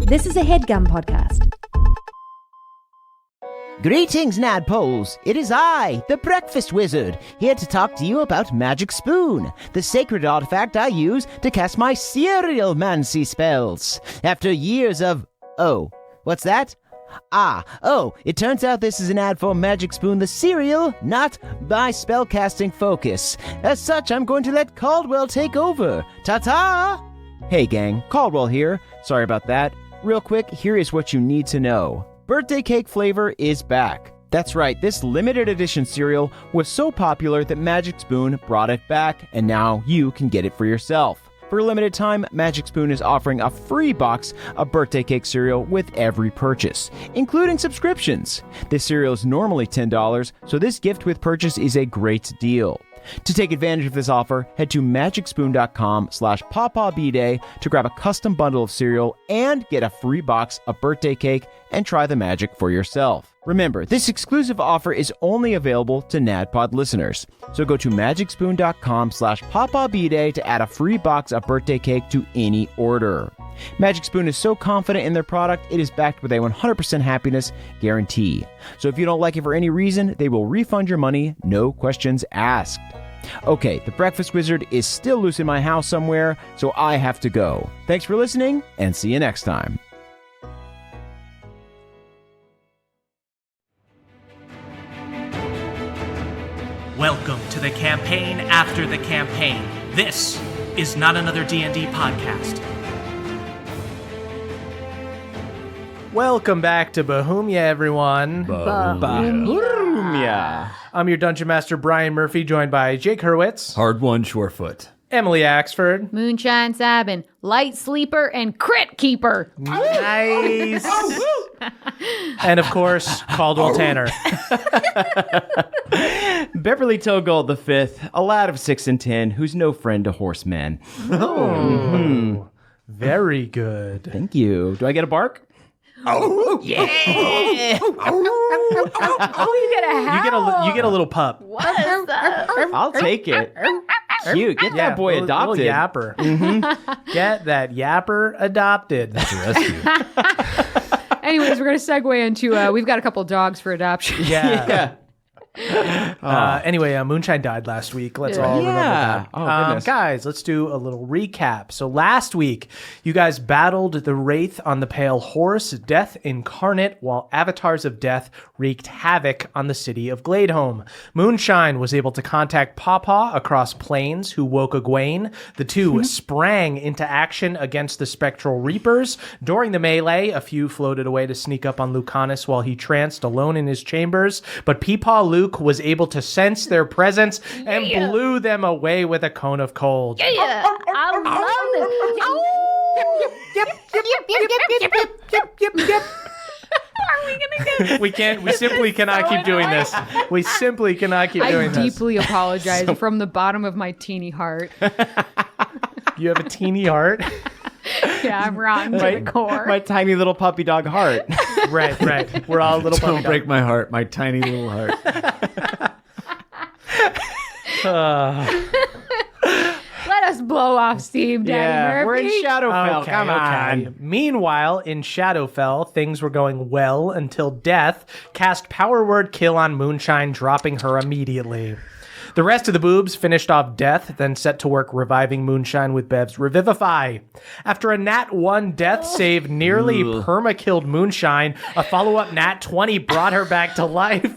This is a HeadGum podcast. Greetings, Nadpoles. It is I, the Breakfast Wizard, here to talk to you about Magic Spoon, the sacred artifact I use to cast my cereal-mancy spells. After years of... Oh, what's that? It turns out this is an ad for Magic Spoon the cereal, not my spellcasting focus. As such, I'm going to let Caldwell take over. Ta-ta! Hey gang, Caldwell here. Sorry about that. Real quick, here is what you need to know. Birthday cake flavor is back. That's right, this limited edition cereal was so popular that Magic Spoon brought it back, and now you can get it for yourself. For a limited time, Magic Spoon is offering a free box of birthday cake cereal with every purchase, including subscriptions. This cereal is normally $10, so this gift with purchase is a great deal. To take advantage of this offer, head to magicspoon.com/PawPawBDay to grab a custom bundle of cereal and get a free box of birthday cake and try the magic for yourself. Remember, this exclusive offer is only available to NADPOD listeners. So go to magicspoon.com/PawPawBDay to add a free box of birthday cake to any order. Magic Spoon is so confident in their product, it is backed with a 100% happiness guarantee. So if you don't like it for any reason, they will refund your money, no questions asked. Okay, the Breakfast Wizard is still loose in my house somewhere, so I have to go. Thanks for listening, and see you next time. Welcome to the campaign after the campaign. This is not another D&D podcast. Welcome back to Bohemia, everyone. Bohemia. I'm your Dungeon Master, Brian Murphy, joined by Jake Hurwitz, Hard one, Surefoot. Emily Axford, Moonshine Sabin, Light Sleeper, and Crit Keeper. Nice. And of course, Caldwell Tanner. Beverly Togold the Fifth, a lad of 6 and 10, who's no friend to horsemen. Very good. Thank you. Do I get a bark? Oh, you get a howl. You get a little pup. What is that? I'll take it. Cute. Get that boy adopted. Little yapper. Mm-hmm. Get that yapper adopted. That's a rescue. Anyways, we're going to segue into, we've got a couple dogs for adoption. Yeah. Anyway, Moonshine died last week. Let's all remember that. Guys, let's do a little recap. So last week, you guys battled the Wraith on the Pale Horse, Death Incarnate, while Avatars of Death wreaked havoc on the city of Gladeholm. Moonshine was able to contact Pawpaw across plains, who woke Egwene. The two sprang into action against the Spectral Reapers. During the melee, a few floated away to sneak up on Lucanus while he tranced alone in his chambers, but Peepaw Luke was able to sense their presence and blew them away with a cone of cold. Yeah, I love Yep. Are we gonna get? We simply cannot keep doing this. We simply cannot keep doing this. I deeply apologize from the bottom of my teeny heart. You have a teeny heart? Yeah, I'm rotten to the core. My tiny little puppy dog heart. Right. We're all a little puppy Don't break my heart, my tiny little heart. Let us blow off steam, Daddy Murphy. We're in Shadowfell. Come on. Meanwhile, in Shadowfell, things were going well until Death cast Power Word Kill on Moonshine, dropping her immediately. The rest of the boobs finished off Death, then set to work reviving Moonshine with Bev's Revivify. After a Nat 1 death save nearly perma-killed Moonshine, a follow-up Nat 20 brought her back to life.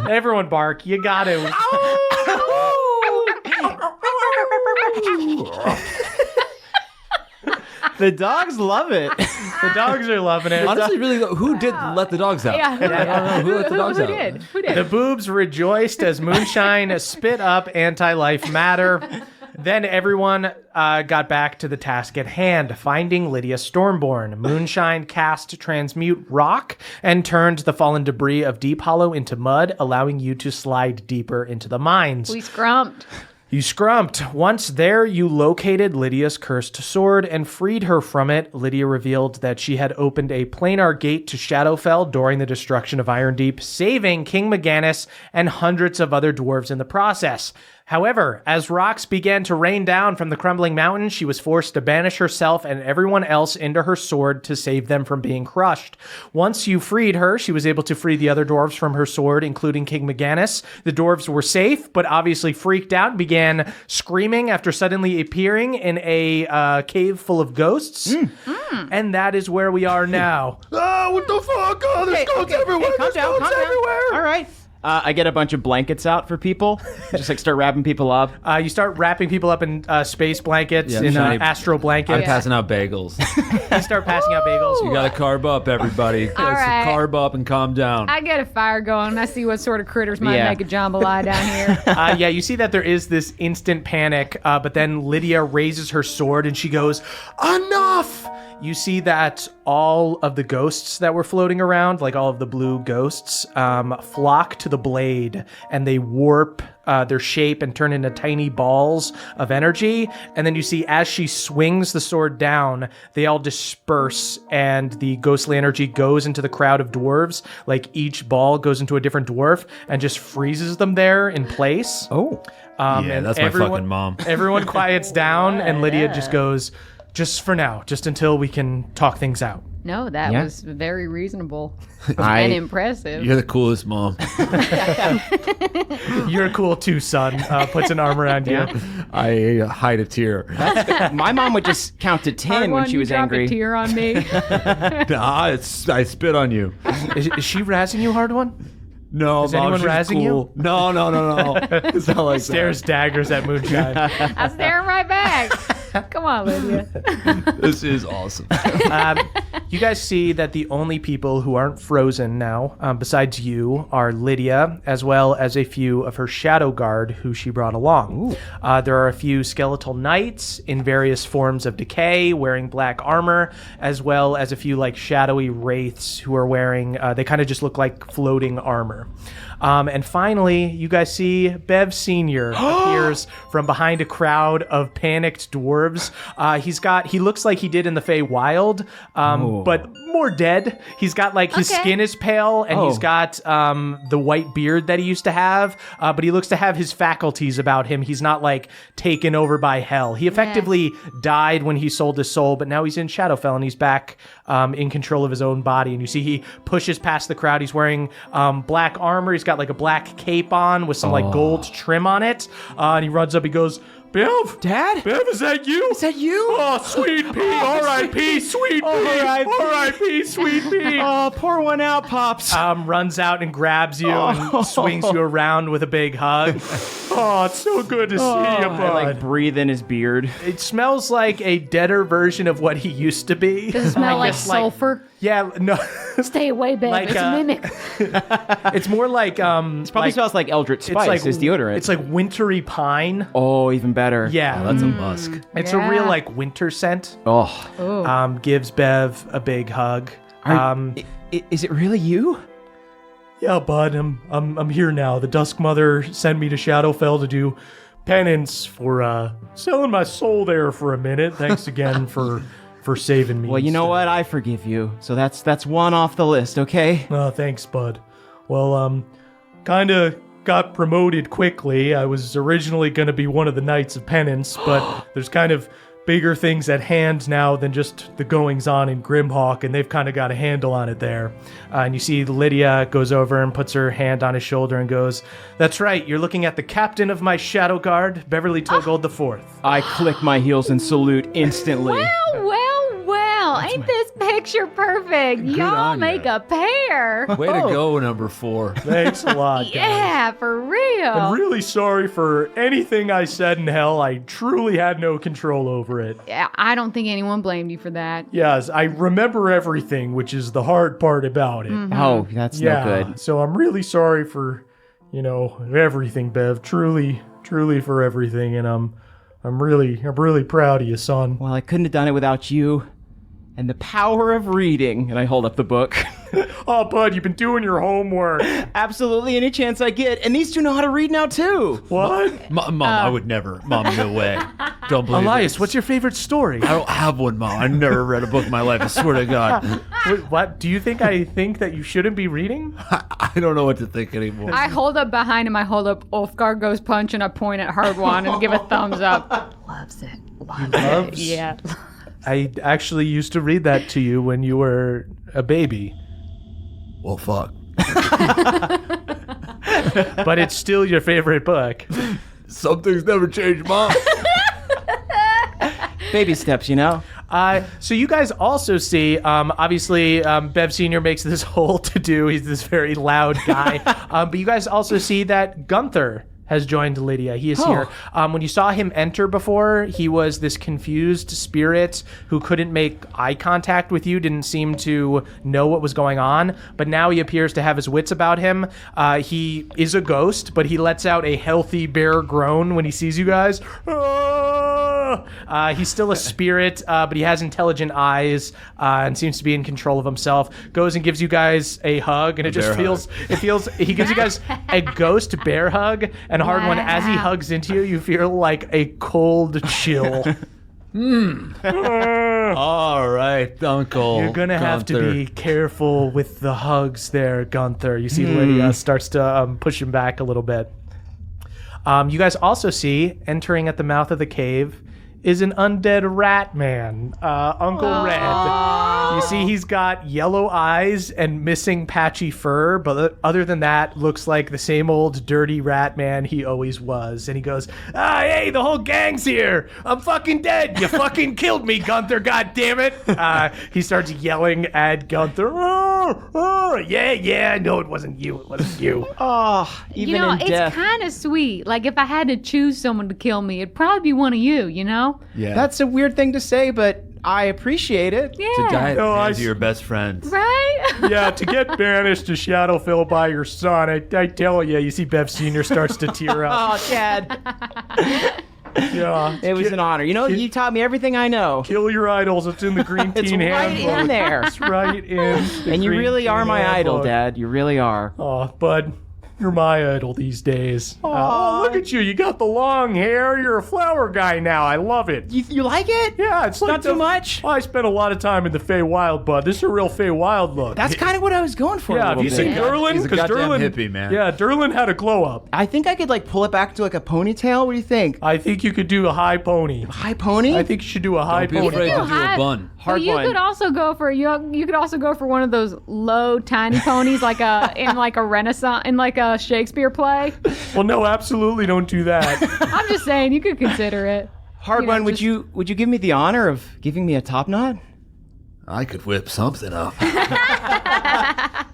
Everyone bark, you got to. The dogs love it. The dogs are loving it. Honestly, really, who did let the dogs out? Yeah, I don't know. Who let the dogs out? Who did? The boobs rejoiced as Moonshine spit up anti-life matter. Then everyone got back to the task at hand, finding Lydia Stormborn. Moonshine cast Transmute Rock and turned the fallen debris of Deep Hollow into mud, allowing you to slide deeper into the mines. We scrumped. You scrumped. Once there, you located Lydia's cursed sword and freed her from it. Lydia revealed that she had opened a planar gate to Shadowfell during the destruction of Irondeep, saving King Maganus and hundreds of other dwarves in the process. However, as rocks began to rain down from the crumbling mountain, she was forced to banish herself and everyone else into her sword to save them from being crushed. Once you freed her, she was able to free the other dwarves from her sword, including King McGannis. The dwarves were safe, but obviously freaked out and began screaming after suddenly appearing in a cave full of ghosts. And that is where we are now. What the fuck? Oh, there's goats everywhere. Calm down, calm down. All right. I get a bunch of blankets out for people. Just like start wrapping people up. You start wrapping people up in space blankets, Yeah, in shiny- astro blankets. I'm passing out bagels. You start passing out bagels. You gotta carb up, everybody. right. Carb up and calm down. I get a fire going. I see what sort of critters might Yeah. make a jambalaya down here. Yeah, you see that there is this instant panic, but then Lydia raises her sword and she goes, "Enough!" You see that all of the ghosts that were floating around, like all of the blue ghosts, flock to the blade and they warp their shape and turn into tiny balls of energy. And then you see as she swings the sword down, they all disperse and the ghostly energy goes into the crowd of dwarves. Like each ball goes into a different dwarf and just freezes them there in place. Oh. Yeah, And that's my fucking mom. Everyone quiets down and Lydia just goes, "Just for now, just until we can talk things out." No, that Yeah. was very reasonable and I, impressive. You're the coolest mom. You're cool too, son. Puts an arm around you. I hide a tear. my mom would just count to 10 when Hard one, she you was drop angry. a tear on me. I spit on you. Is she razzing you, hard one? No, Is Mom, anyone she's razzing cool. No. It's not like Stares daggers at Moonshine. I'm staring right back. Come on, Lydia. that. This is awesome. You guys see that the only people who aren't frozen now, besides you, are Lydia, as well as a few of her shadow guard who she brought along. There are a few skeletal knights in various forms of decay, wearing black armor, as well as a few like shadowy wraiths who are wearing, they kind of just look like floating armor. And finally, you guys see Bev Sr. appears from behind a crowd of panicked dwarves. He looks like he did in the Fey Wild, but more dead. He's got like his skin is pale and he's got the white beard that he used to have, but he looks to have his faculties about him. He's not like taken over by hell. He effectively died when he sold his soul, but now he's in Shadowfell and he's back in control of his own body. And you see he pushes past the crowd. He's wearing black armor. He's got like a black cape on with some like gold trim on it. And he runs up. He goes, "Bev? Dad? Bev, is that you? Is that you? Oh, sweet pea. R.I.P. Sweet pea. R.I.P. Sweet pea." Oh, pour one out, Pops. Runs out and grabs you and swings you around with a big hug. Oh, it's so good to see you, I bud. like breathe in his beard. It smells like a deader version of what he used to be. Does it smell like guess, like- sulfur? Yeah, no. Stay away, babe. Like, it's a mimic. It's more like It probably smells like Eldritch Spice, his deodorant. It's like wintry pine. oh, even better. Yeah, That's a musk. it's a real like winter scent. Oh. Gives Bev a big hug. Is it really you? Yeah, bud, I'm here now. The Dusk Mother sent me to Shadowfell to do penance for selling my soul there for a minute. Thanks again for saving me. Well, you know what? I forgive you. So that's one off the list, okay? Oh, thanks, bud. Well, kinda got promoted quickly. I was originally gonna be one of the Knights of Penance, but there's kind of bigger things at hand now than just the goings-on in Grimhawk, and they've kind of got a handle on it there. And you see Lydia goes over and puts her hand on his shoulder and goes, "That's right, you're looking at the captain of my Shadow Guard, Beverly Togold IV." I click my heels and salute instantly. Well, ain't this picture perfect? Y'all on make ya. a pair. Way to go, number 4. Thanks a lot, guys. Yeah, for real. I'm really sorry for anything I said in hell. I truly had no control over it. Yeah, I don't think anyone blamed you for that. Yes, I remember everything, which is the hard part about it. Oh, that's no good. So I'm really sorry for, everything, Bev. Truly for everything, and I'm really proud of you, son. Well, I couldn't have done it without you. and the power of reading. And I hold up the book. Oh, bud, you've been doing your homework. Absolutely, any chance I get. And these two know how to read now, too. What? Mom, I would never. Mom, no way. Don't believe Elias, it. what's your favorite story? I don't have one, Mom. I never read a book in my life. I swear to God. What? Do you think I think that you shouldn't be reading? I don't know what to think anymore. I hold up behind him. I hold up Ulfgar Goes Punch and I point at Hard One and give a thumbs up. Loves it. Loves it. Yeah. I actually used to read that to you when you were a baby. Well, fuck. But it's still your favorite book. Some things never change, Mom. Baby steps, you know? So you guys also see, obviously, Bev Sr. makes this whole to-do. He's this very loud guy. But you guys also see that Gunther has joined Lydia. He is here. When you saw him enter before, he was this confused spirit who couldn't make eye contact with you, didn't seem to know what was going on, but now he appears to have his wits about him. He is a ghost, but he lets out a healthy bear groan when he sees you guys. He's still a spirit, but he has intelligent eyes and seems to be in control of himself. Goes and gives you guys a hug, and it just feels, he gives you guys a ghost bear hug, and Hard One, as he hugs into you, you feel like a cold chill. All right, Uncle. You're gonna have to be careful with the hugs there, Gunther. You see Lydia starts to push him back a little bit. You guys also see, entering at the mouth of the cave, is an undead rat man, Uncle Red. You see he's got yellow eyes and missing patchy fur, but other than that, looks like the same old dirty rat man he always was. And he goes, hey, the whole gang's here. I'm fucking dead. You fucking killed me, Gunther, goddammit. He starts yelling at Gunther. Yeah, no, it wasn't you. It wasn't you. Oh, even You know, in death. it's kind of sweet. Like, if I had to choose someone to kill me, it'd probably be one of you, you know? Yeah. That's a weird thing to say, but I appreciate it. Yeah. to die at the No, I hands of your best friends. Right? Yeah, to get banished to Shadowfell by your son, I tell you, you see Bev Sr. starts to tear up. Oh, Dad. Yeah. It was an honor. You know, you taught me everything I know. Kill your idols. It's in the Green It's Teen right Handbook. in there. It's right in the And you Green really are Teen my idol, Handbook. Dad. You really are. Oh, bud, you're my idol these days. Oh, look at you. You got the long hair. You're a flower guy now. I love it. You like it? Yeah, it's like Not too much? I spent a lot of time in the Feywild, bud. This is a real Feywild look. That's kind of what I was going for. yeah, a have little you seen bit. Derlin? He's a 'Cause goddamn Derlin, hippie, man. Yeah, Derlin had a glow up. I think I could like pull it back to like a ponytail. What do you think? I think you could do a high pony. High pony? I think you should do a high Don't be pony. afraid to do a High- bun. Well, Hard you one. could also go for you could also go for one of those low, tiny ponies, like in like a Renaissance, in like a Shakespeare play. Well, no, absolutely don't do that. I'm just saying, you could consider it. Hard you know, one. Would just- you give me the honor of giving me a top knot? I could whip something up. I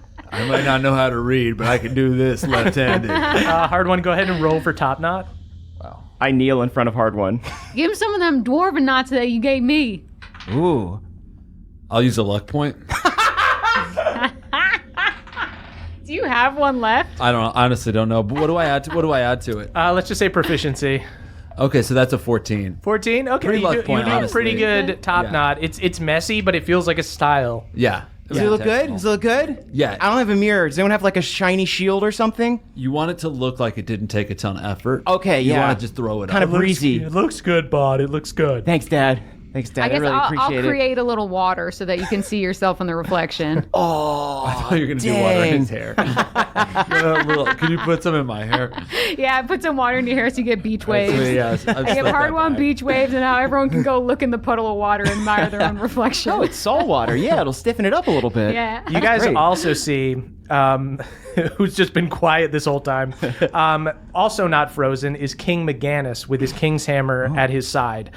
might not know how to read, but I can do this left-handed. Hard one, go ahead and roll for top knot. I kneel in front of Hard One. Give him some of them dwarven knots that you gave me. Ooh. I'll use a luck point. Do you have one left? I honestly don't know. But what do I add to it? Let's just say proficiency. Okay, so that's a 14. 14? Okay, Pretty you luck do, point, you do honestly. pretty good top Yeah. knot. It's messy, but it feels like a style. Yeah. Does it look good? Does it look good? Yeah. I don't have a mirror. Does anyone have like a shiny shield or something? You want it to look like it didn't take a ton of effort. Okay, You yeah. want to just throw it Kind up. of breezy. It looks good, bud. It looks good. Thanks, Dad. Thanks, Dad. I guess really I'll appreciate it. create a little water so that you can see yourself in the reflection. I thought you were going to do water in his hair. Can you put some in my hair? Yeah, put some water in your hair so you get beach waves. Yes, I've I give slipped Hard that One back. beach waves, and now everyone can go look in the puddle of water and admire their own reflection. Oh, it's salt water. Yeah, it'll stiffen it up a little bit. Yeah. You guys Great. also see, who's just been quiet this whole time, also not frozen, is King McGannis with his king's hammer at his side.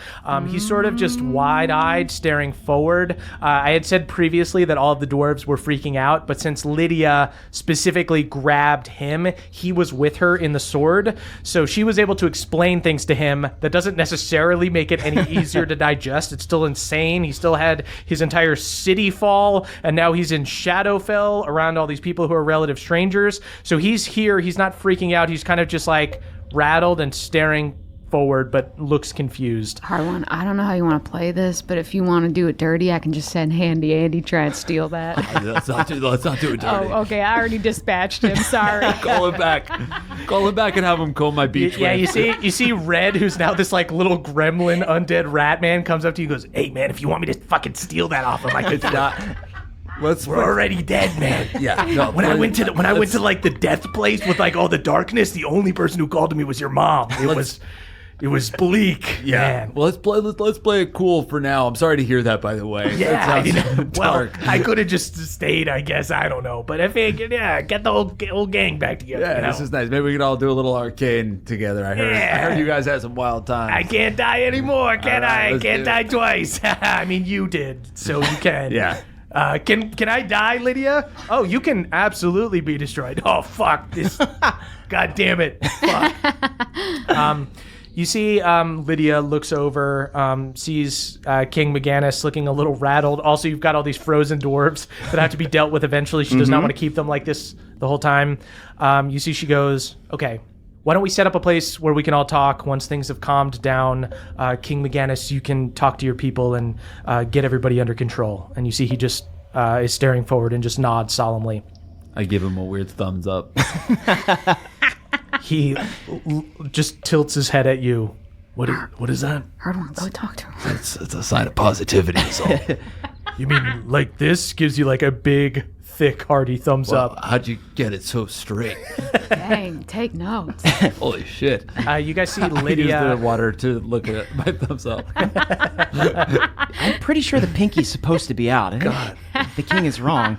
He's sort of just wide-eyed, staring forward. I had said previously that all of the dwarves were freaking out, but since Lydia specifically grabbed him, he was with her in the sword, so she was able to explain things to him that doesn't necessarily make it any easier to digest. It's still insane. He still had his entire city fall, and now he's in Shadowfell around all these people who are relative strangers. So he's here. He's not freaking out. He's kind of just like rattled and staring forward but looks confused. Hard one. I don't know how you want to play this, but if you want to do it dirty, I can just send Handy Andy try and steal that. Let's not do it dirty. Oh, okay. I already dispatched him. Sorry. Call him back and have him comb my beach. Yeah, wave. you see Red, who's now this like little gremlin undead rat man, comes up to you and goes, "Hey man, if you want me to fucking steal that off him, I could not." We're already dead, man. Yeah. No, when I went to like the death place with like all the darkness, the only person who called to me was your mom. It was bleak. Yeah. Man. Well, let's play it cool for now. I'm sorry to hear that, by the way. Yeah. That sounds dark. Well, I could have just stayed, I guess. I don't know, but I figured, get the whole gang back together. Yeah, this is nice. Maybe we can all do a little arcane together. I heard you guys had some wild times. I can't die anymore, can I? I can't die twice. I mean, you did, so you can. Yeah. Can I die, Lydia? Oh, you can absolutely be destroyed. Oh, fuck this. God damn it. Fuck. You see Lydia looks over, sees King McGannis looking a little rattled. Also, you've got all these frozen dwarves that have to be dealt with eventually. She does not want to keep them like this the whole time. You see she goes, okay, why don't we set up a place where we can all talk once things have calmed down? King McGannis, you can talk to your people and get everybody under control. And you see he just is staring forward and just nods solemnly. I give him a weird thumbs up. He just tilts his head at you. What is that? Hard one. Go talk to him. It's a sign of positivity. So. You mean like this? Gives you like a big, thick, hearty thumbs up. How'd you get it so straight? Dang, take notes. Holy shit. You guys see I use Lydia. the water to look at my thumbs up. I'm pretty sure the pinky's supposed to be out. God. The king is wrong.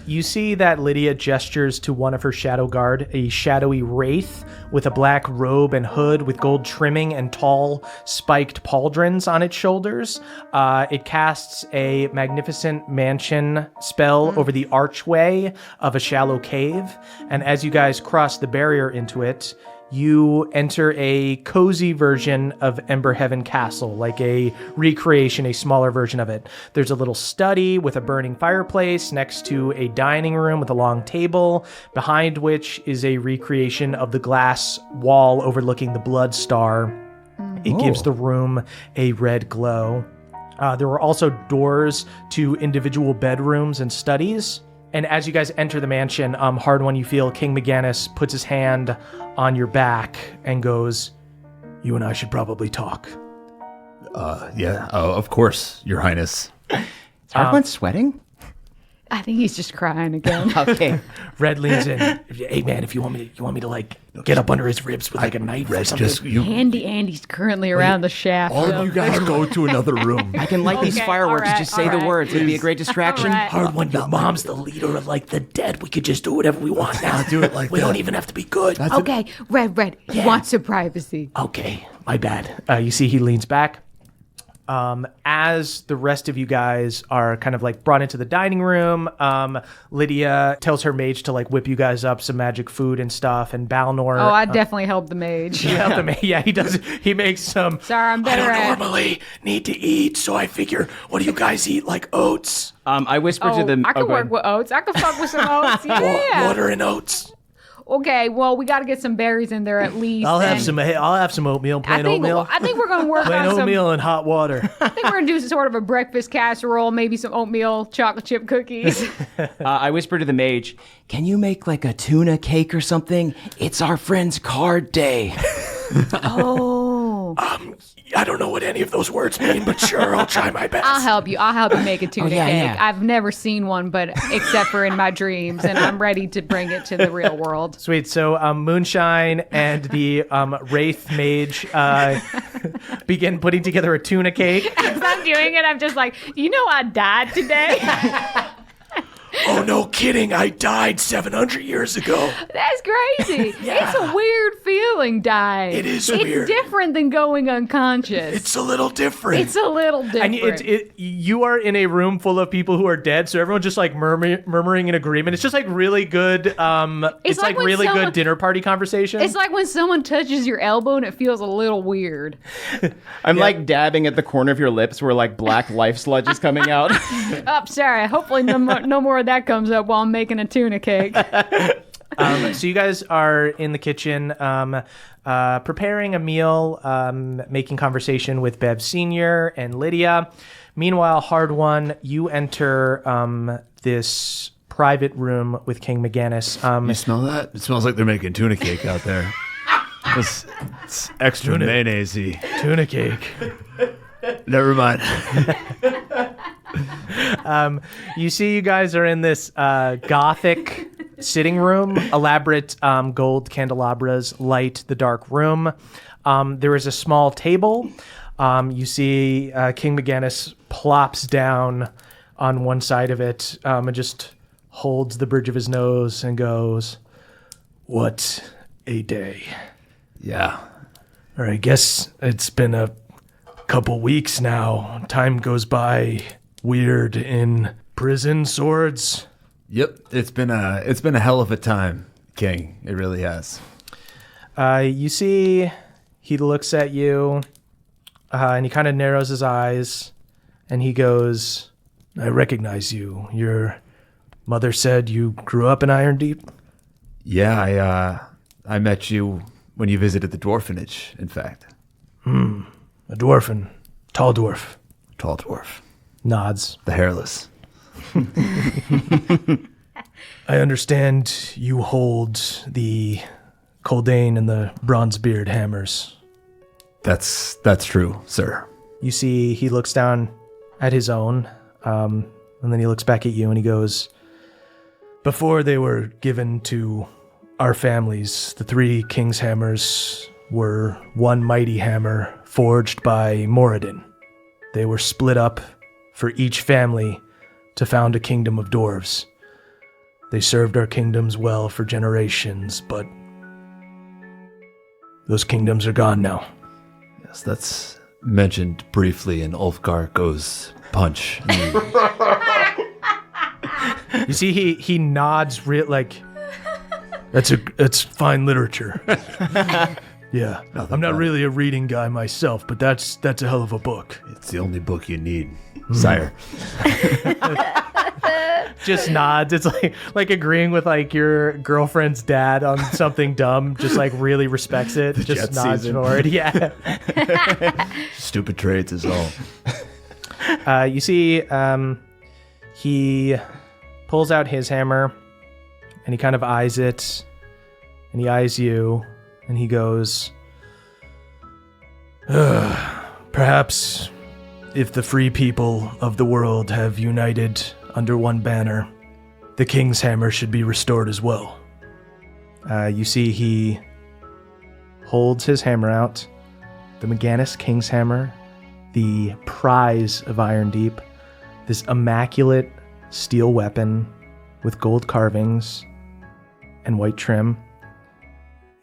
You see that Lydia gestures to one of her shadow guard, a shadowy wraith with a black robe and hood with gold trimming and tall spiked pauldrons on its shoulders. It casts a magnificent mansion spell over the archway of a shallow cave, and as you guys cross the barrier into it, you enter a cozy version of Emberheaven Castle, like a recreation, a smaller version of it. There's a little study with a burning fireplace next to a dining room with a long table, behind which is a recreation of the glass wall overlooking the Blood Star. It gives the room a red glow. There were also doors to individual bedrooms and studies. And as you guys enter the mansion, hard one, you feel King McGannis puts his hand on your back and goes, "You and I should probably talk." Yeah. Oh, of course, Your Highness. Is Hardman sweating? I think he's just crying again. Okay. Red leans in. "Hey man, if you want me to like get up under his ribs with like a knife or something." Handy Andy's currently around the shaft. All of you guys go to another room. I can light these fireworks. all Just say the right. words. It'd be a great distraction. All right. Hard one, your mom's the leader of like the dead. We could just do whatever we want now. Do it like We that. don't even have to be good. Okay, Red, he wants some privacy. Okay, my bad. You see he leans back. As the rest of you guys are kind of like brought into the dining room, Lydia tells her mage to like whip you guys up some magic food and stuff, and Balnor. Oh, I definitely helped the mage. You help him. Yeah, he does. He makes some. Sorry, I'm better I at. don't normally need to eat, so I figure, what do you guys eat? Like oats, I whisper Oh, to them. I can work with oats. I can fuck with some oats. Yeah. water and oats. Okay, well, we got to get some berries in there at least. I'll have and some oatmeal, I think we're gonna work plain on some. oatmeal and hot water. I think we're gonna do some sort of a breakfast casserole, maybe some oatmeal chocolate chip cookies. I whisper to the mage, "Can you make like a tuna cake or something? It's our friend's card day." Oh, I don't know what any of those words mean, but sure, I'll try my best. I'll help you. I'll help you make a tuna yeah, cake. yeah. I've never seen one, but except for in my dreams, and I'm ready to bring it to the real world. Sweet. So Moonshine and the Wraith Mage begin putting together a tuna cake. As I'm doing it, I'm just like, I died today. Oh, no kidding. I died 700 years ago. That's crazy. It's a weird feeling dying. It is It's weird. different than going unconscious. It's a little different. It's a little different. And you are in a room full of people who are dead, so everyone's just like murmuring in agreement. It's just like really good. It's like like when really someone- good dinner party conversation. It's like when someone touches your elbow and it feels a little weird. I'm like dabbing at the corner of your lips where like black life sludge is coming out. Oh, sorry. Hopefully no more of that comes up while I'm making a tuna cake. So you guys are in the kitchen preparing a meal, making conversation with Bev Sr. and Lydia. Meanwhile, Hard One, you enter this private room with King McGinnis. You smell that? It smells like they're making tuna cake out there. It's extra mayonnaise-y. Tuna cake. Never mind. You see you guys are in this gothic sitting room. Elaborate gold candelabras light the dark room. There is a small table. You see King McGinnis plops down on one side of it and just holds the bridge of his nose and goes, "What a day." Yeah. Or I guess it's been a couple weeks now. Time goes by weird in prison, Swords. Yep. It's been a hell of a time, King. It really has. You see he looks at you and he kind of narrows his eyes and he goes, "I recognize you. Your mother said you grew up in Iron Deep?" Yeah, I met you when you visited the dwarfenage, in fact. A dwarfen. Tall dwarf. Tall dwarf. Nods. The hairless. I understand you hold the Coldane and the Bronzebeard hammers. That's true, sir. You see he looks down at his own, and then he looks back at you and he goes, "Before they were given to our families, the 3 king's hammers were one mighty hammer forged by Moradin. They were split up for each family to found a kingdom of dwarves. They served our kingdoms well for generations, but those kingdoms are gone now." Yes, that's mentioned briefly in Ulfgar Goes Punch. You see he nods like, That's fine literature. Yeah. I'm not really a reading guy myself, but that's a hell of a book. It's the only book you need, sire. Just nods. It's like agreeing with like your girlfriend's dad on something dumb, just like really respects it. Just jet nods season. forward. Yeah. Stupid trades is all. You see he pulls out his hammer and he kind of eyes it and he eyes you and he goes, "Perhaps if the free people of the world have united under one banner, the king's hammer should be restored as well." You see he holds his hammer out, the McGinnis King's Hammer, the prize of Iron Deep, this immaculate steel weapon with gold carvings and white trim,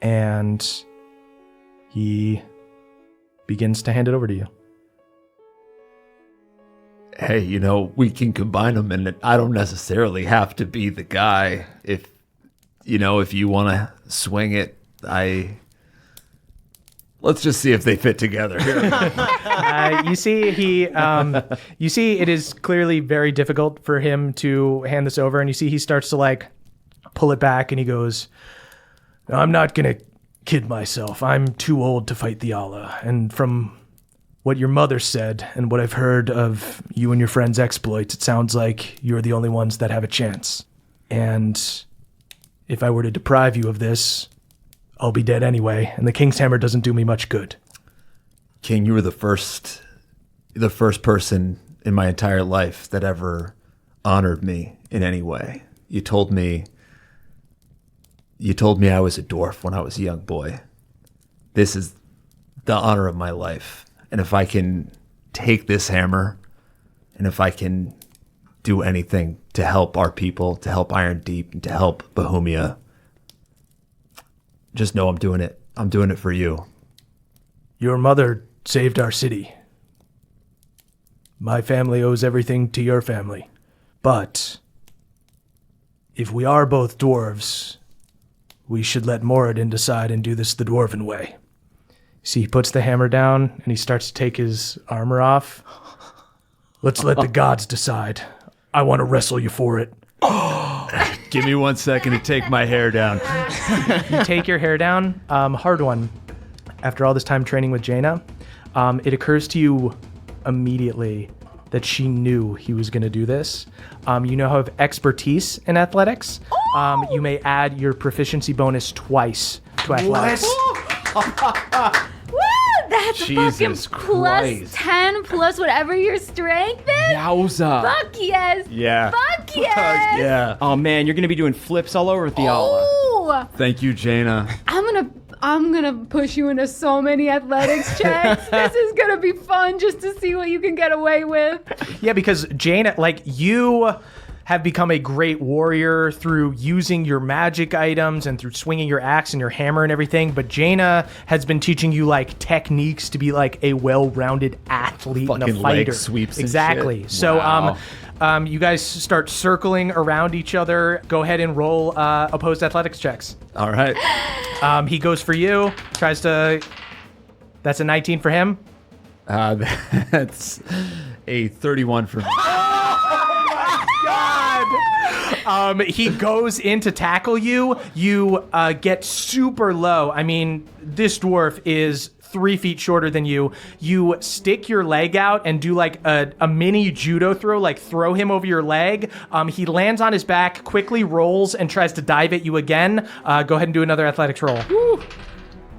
and he begins to hand it over to you. Hey, we can combine them, and I don't necessarily have to be the guy. If you want to swing it, let's just see if they fit together. You see it is clearly very difficult for him to hand this over, and you see he starts to like pull it back, and he goes, "I'm not gonna kid myself. I'm too old to fight the Allah, and from what your mother said and what I've heard of you and your friends' exploits, it sounds like you're the only ones that have a chance. And if I were to deprive you of this, I'll be dead anyway, and the King's Hammer doesn't do me much good." King, you were the first person in my entire life that ever honored me in any way. You told me I was a dwarf when I was a young boy. This is the honor of my life. And if I can take this hammer, and if I can do anything to help our people, to help Iron Deep, and to help Bohemia, just know I'm doing it. I'm doing it for you. Your mother saved our city. My family owes everything to your family. But if we are both dwarves, we should let Moradin decide and do this the dwarven way. See, he puts the hammer down and he starts to take his armor off. "Let's let the gods decide. I want to wrestle you for it." Give me 1 second to take my hair down. You take your hair down. Hard one. After all this time training with Jaina, it occurs to you immediately that she knew he was going to do this. You now have expertise in athletics. You may add your proficiency bonus twice to athletics. Woo! That's Jesus fucking plus Christ. 10 plus whatever your strength is. Yowza. Fuck yes. Yeah. Fuck yes. Yeah. Oh man, you're gonna be doing flips all over Theala. Oh, Thank you, Jaina. I'm gonna push you into so many athletics checks. This is gonna be fun just to see what you can get away with. Yeah, because Jaina, like, you have become a great warrior through using your magic items and through swinging your axe and your hammer and everything. But Jaina has been teaching you like techniques to be like a well-rounded athlete and a Fucking fighter. leg sweeps and exactly. shit. So, Wow. you guys start circling around each other. Go ahead and roll opposed athletics checks. All right. He goes for you. Tries to. That's a 19 for him. That's a 31 for me. He goes in to tackle you. You get super low. I mean, this dwarf is 3 feet shorter than you. You stick your leg out and do like a mini judo throw, like throw him over your leg. He lands on his back, quickly rolls, and tries to dive at you again. Go ahead and do another athletics roll.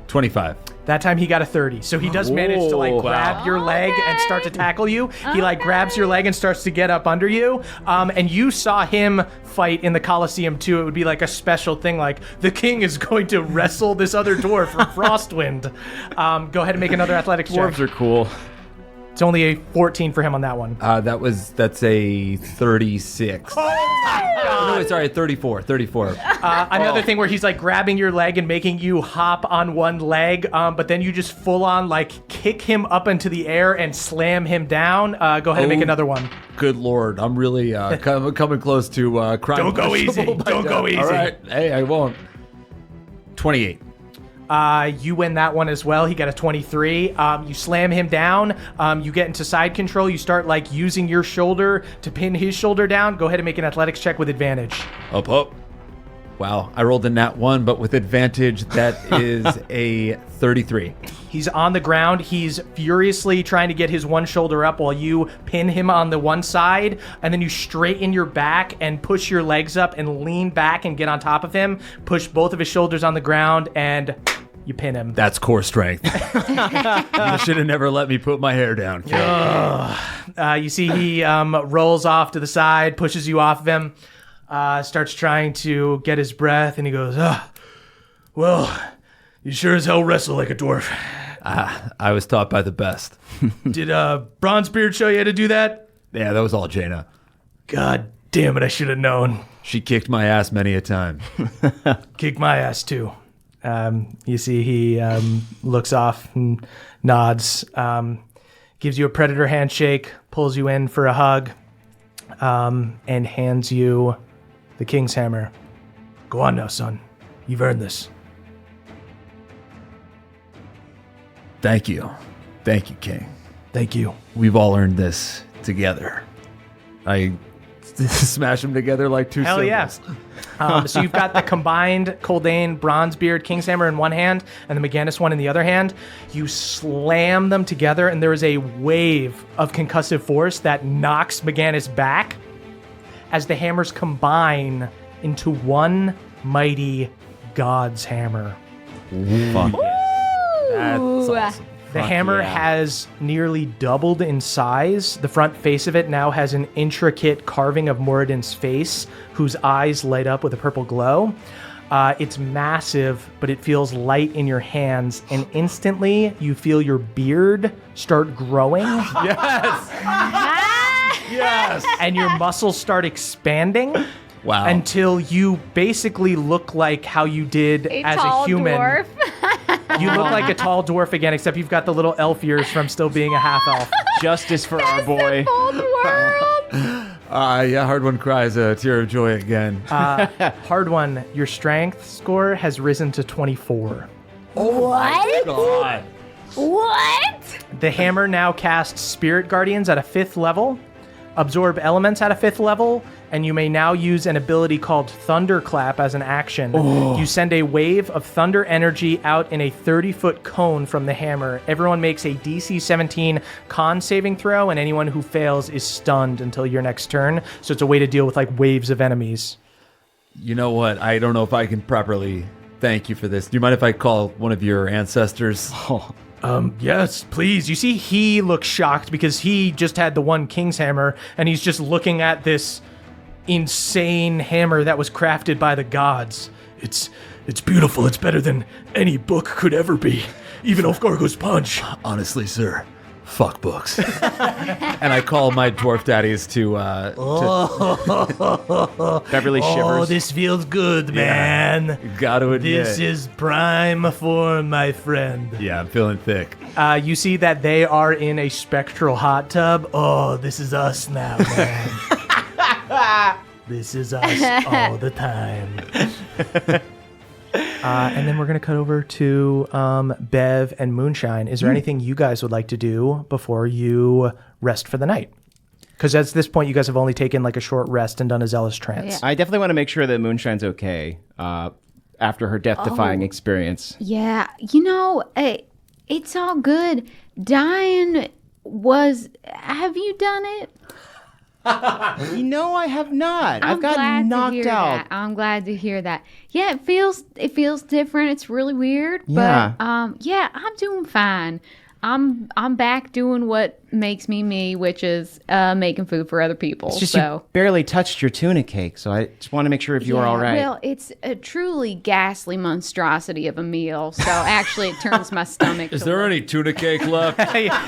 25. That time he got a 30. So he does manage to like grab your leg and start to tackle you. He like grabs your leg and starts to get up under you. And you saw him fight in the Colosseum too. It would be like a special thing, like the king is going to wrestle this other dwarf from Frostwind. Go ahead and make another athletics check. Dwarves are cool. It's only a 14 for him on that one. That's a 36. No, sorry, 34. Another thing where he's like grabbing your leg and making you hop on one leg, but then you just full on like kick him up into the air and slam him down. Go ahead and make another one. Good Lord, I'm really coming close to crime. Don't go easy. Don't go easy. All right, hey, I won't. 28. You win that one as well. He got a 23. You slam him down. You get into side control. You start like using your shoulder to pin his shoulder down. Go ahead and make an athletics check with advantage. Up. Wow, I rolled a nat 1, but with advantage, that is a 33. He's on the ground. He's furiously trying to get his one shoulder up while you pin him on the one side, and then you straighten your back and push your legs up and lean back and get on top of him. Push both of his shoulders on the ground, and you pin him. That's core strength. You should have never let me put my hair down, kid. You see he rolls off to the side, pushes you off of him, starts trying to get his breath, and he goes, well, you sure as hell wrestle like a dwarf. I was taught by the best. Did Bronzebeard show you how to do that? Yeah, that was all Jaina. God damn it, I should have known. She kicked my ass many a time. Kick my ass too. You see he looks off and nods, gives you a predator handshake, pulls you in for a hug, and hands you the King's Hammer. Go on now, son. You've earned this. Thank you, King. Thank you. We've all earned this together. I smash them together like two Hell cymbals. yeah. So you've got the combined Coldane Bronzebeard King's Hammer in one hand and the McGinnis one in the other hand. You slam them together and there is a wave of concussive force that knocks McGinnis back as the hammers combine into one mighty God's hammer. Fuck. That's awesome. The hammer has nearly doubled in size. The front face of it now has an intricate carving of Moradin's face, whose eyes light up with a purple glow. It's massive, but it feels light in your hands, and instantly you feel your beard start growing. Yes. And your muscles start expanding. Wow. Until you basically look like how you did as tall a human. Dwarf. You look like a tall dwarf again, except you've got the little elf ears from still being a half elf. Justice for our boy. Old world. Yeah, Hard One cries a tear of joy again. Hard one, your strength score has risen to 24. What? God. What? The hammer now casts Spirit Guardians at a 5th level. absorb elements at a 5th level, and you may now use an ability called Thunderclap as an action. You send a wave of thunder energy out in a 30-foot cone from the hammer. Everyone makes a DC 17 con saving throw, and anyone who fails is stunned until your next turn. So it's a way to deal with like waves of enemies. You know what? I don't know if I can properly thank you for this. Do you mind if I call one of your ancestors? Yes, please. You see, he looks shocked because he just had the one King's Hammer, and he's just looking at this insane hammer that was crafted by the gods. It's beautiful. It's better than any book could ever be. Even Ulfgargo's punch. Honestly, sir, fuck books. And I call my dwarf daddies to Beverly shivers. Oh, this feels good, man. Got to admit. This is prime form, my friend. Yeah, I'm feeling thick. You see that they are in a spectral hot tub. Oh, this is us now, man. This is us all the time. And then we're going to cut over to Bev and Moonshine. Is there anything you guys would like to do before you rest for the night? Because at this point, you guys have only taken like a short rest and done a zealous trance. I definitely want to make sure that Moonshine's okay after her death-defying experience. Yeah, it's all good. Dying was... Have you done it? I have not. I've glad gotten to knocked hear out. that. I'm glad to hear that. Yeah, it feels different. It's really weird, Yeah. but I'm doing fine. I'm back doing what makes me me, which is making food for other people. It's just you barely touched your tuna cake, so I just want to make sure if you were all right. Well, it's a truly ghastly monstrosity of a meal, so actually it turns my stomach. Is there any tuna cake left?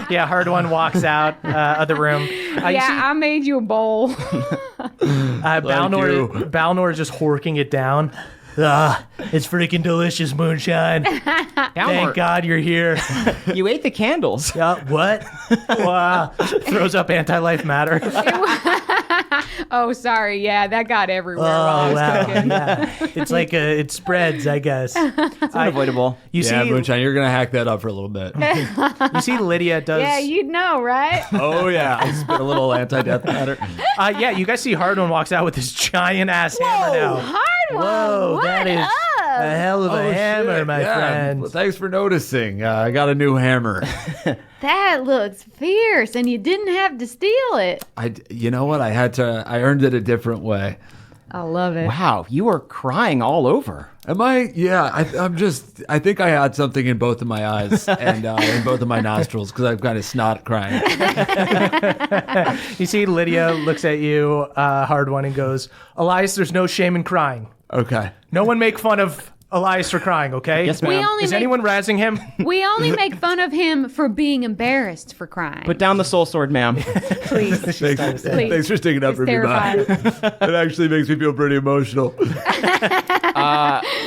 Yeah, Hard One walks out of the room. I made you a bowl. Balnor is just horking it down. It's freaking delicious, Moonshine. Thank God you're here. You ate the candles. What? Throws up anti-life matter. Oh, sorry. Yeah, that got everywhere. while I was cooking. Yeah. It's like it spreads, I guess. It's unavoidable. You Yeah, see, Moonshine, you're going to hack that up for a little bit. you see Lydia does... Yeah, you'd know, right? Oh, yeah. I spit a little anti-death matter. Yeah, you guys see Hard One walks out with this giant-ass hammer now. Hard one. Whoa, What that is up? a hell of a hammer, shit. my friend. Well, thanks for noticing. I got a new hammer. That looks fierce, and you didn't have to steal it. You know what? I earned it a different way. I love it. Wow, you were crying all over. Am I? Yeah, I think I had something in both of my eyes and in both of my nostrils because I'm kind of snot crying. You see Lydia looks at you, Hard One, and goes, Elias, there's no shame in crying. Okay. No one make fun of Elias for crying, okay? Yes, ma'am. Is anyone razzing him? We only make fun of him for being embarrassed for crying. Put down the soul sword, ma'am. Please. Thanks Please. for sticking up It's for me, Bob. It actually makes me feel pretty emotional.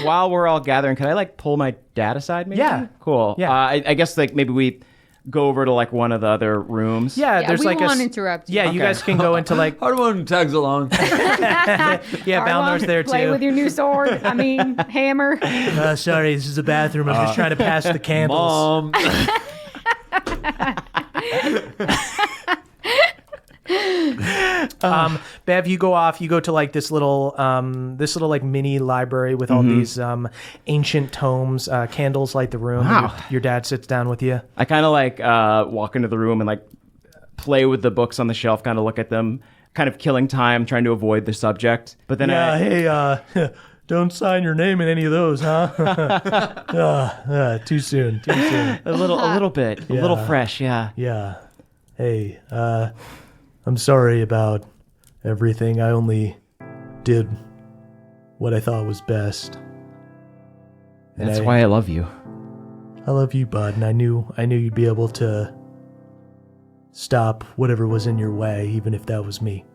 While we're all gathering, can I pull my dad aside maybe? Yeah. Cool. Yeah. I guess maybe we go over to one of the other rooms. Yeah, Yeah, there's we like won't a... interrupt you. Yeah, you guys can go into Hard one tags along. Yeah, Balnor's there too. Play with your new sword. Hammer. Sorry, this is a bathroom. I'm just trying to pass the candles. Mom. Bev, you go off. You go to this little mini library with all these ancient tomes. Candles light the room. Wow. Your dad sits down with you. I kind of walk into the room and play with the books on the shelf, kind of look at them, kind of killing time, trying to avoid the subject. But then Hey, don't sign your name in any of those, huh? Too soon. a little bit, a little fresh, yeah. Yeah. Hey, I'm sorry about everything. I only did what I thought was best. And That's why I love you. I love you, bud, and I knew you'd be able to stop whatever was in your way, even if that was me.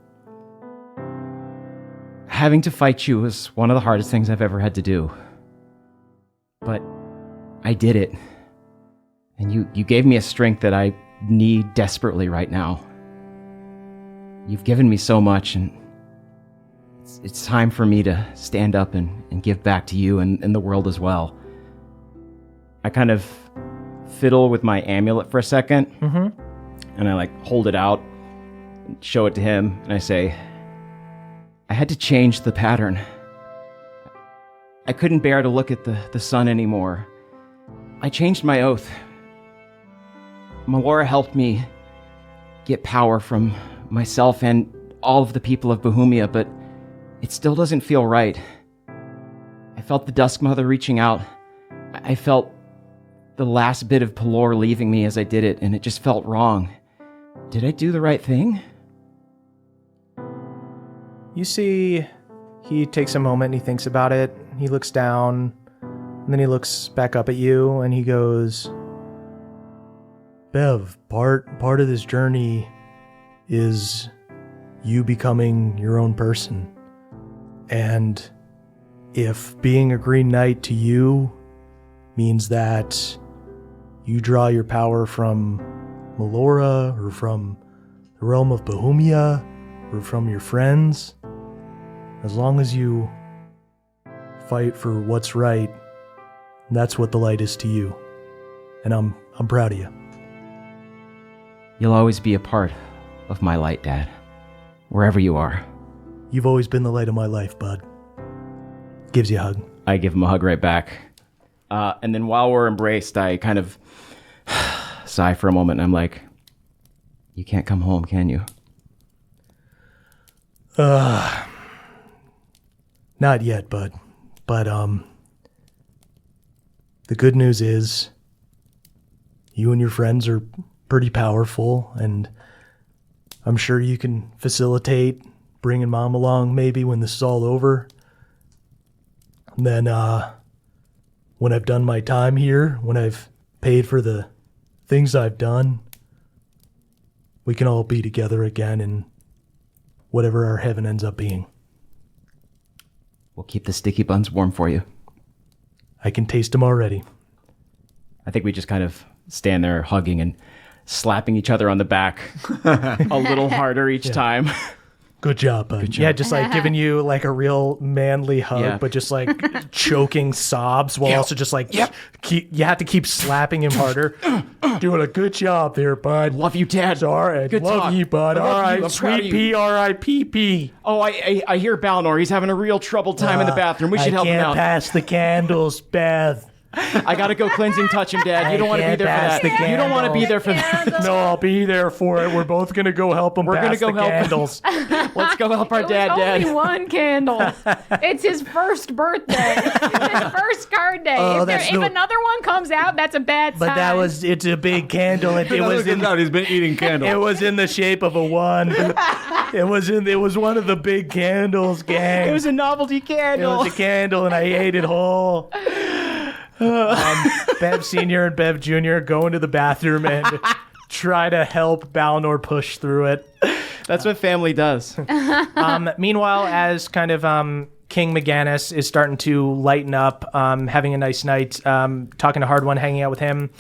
Having to fight you was one of the hardest things I've ever had to do. But I did it. And you gave me a strength that I need desperately right now. You've given me so much, and it's time for me to stand up and give back to you and the world as well. I kind of fiddle with my amulet for a second, and I hold it out, show it to him, and I say, I had to change the pattern. I couldn't bear to look at the sun anymore. I changed my oath. Melora helped me get power from myself and all of the people of Bohemia, but it still doesn't feel right. I felt the Dusk Mother reaching out. I felt the last bit of Pelor leaving me as I did it, and it just felt wrong. Did I do the right thing? You see, he takes a moment and he thinks about it. He looks down, and then he looks back up at you, and he goes, Bev, part of this journey is you becoming your own person. And if being a Green Knight to you means that you draw your power from Melora or from the realm of Bohemia or from your friends, as long as you fight for what's right, that's what the light is to you. And I'm proud of you. You'll always be a part of my light, Dad. Wherever you are. You've always been the light of my life, bud. Gives you a hug. I give him a hug right back. And then while we're embraced, I kind of sigh for a moment, and I'm like, you can't come home, can you? Not yet, bud. But, the good news is you and your friends are pretty powerful, and I'm sure you can facilitate bringing Mom along maybe when this is all over. And then, when I've done my time here, when I've paid for the things I've done, we can all be together again in whatever our heaven ends up being. We'll keep the sticky buns warm for you. I can taste them already. I think we just kind of stand there hugging and slapping each other on the back a little harder each time. Good job, bud. Good job. Yeah, just like giving you like a real manly hug, but just like choking sobs while also just like you have to keep slapping him harder. Doing a good job there, bud. Love you, Dad. Sorry, good love talk. you, bud. All right, I'm sweet P-R-I-P-P. Oh, I hear Balnor. He's having a real troubled time in the bathroom. We should help him out. I can't pass the candles, Beth. I gotta go cleansing touch him, Dad. You don't want to be there for that. You don't want to be there for that. No, I'll be there for it. We're both gonna go help him. We're gonna go help candles. Let's go help our dad, Only one candle. It's his first birthday. It's his first card day. If another one comes out, that's a bad sign. But it's a big candle. He's been eating candles. It was in the shape of a one. It was one of the big candles, gang. It was a novelty candle. It was a candle, and I ate it whole. Bev Sr. and Bev Jr. go into the bathroom and try to help Balnor push through it. That's what family does. Meanwhile, as kind of King McGannis is starting to lighten up, having a nice night, talking to Hard One, hanging out with him,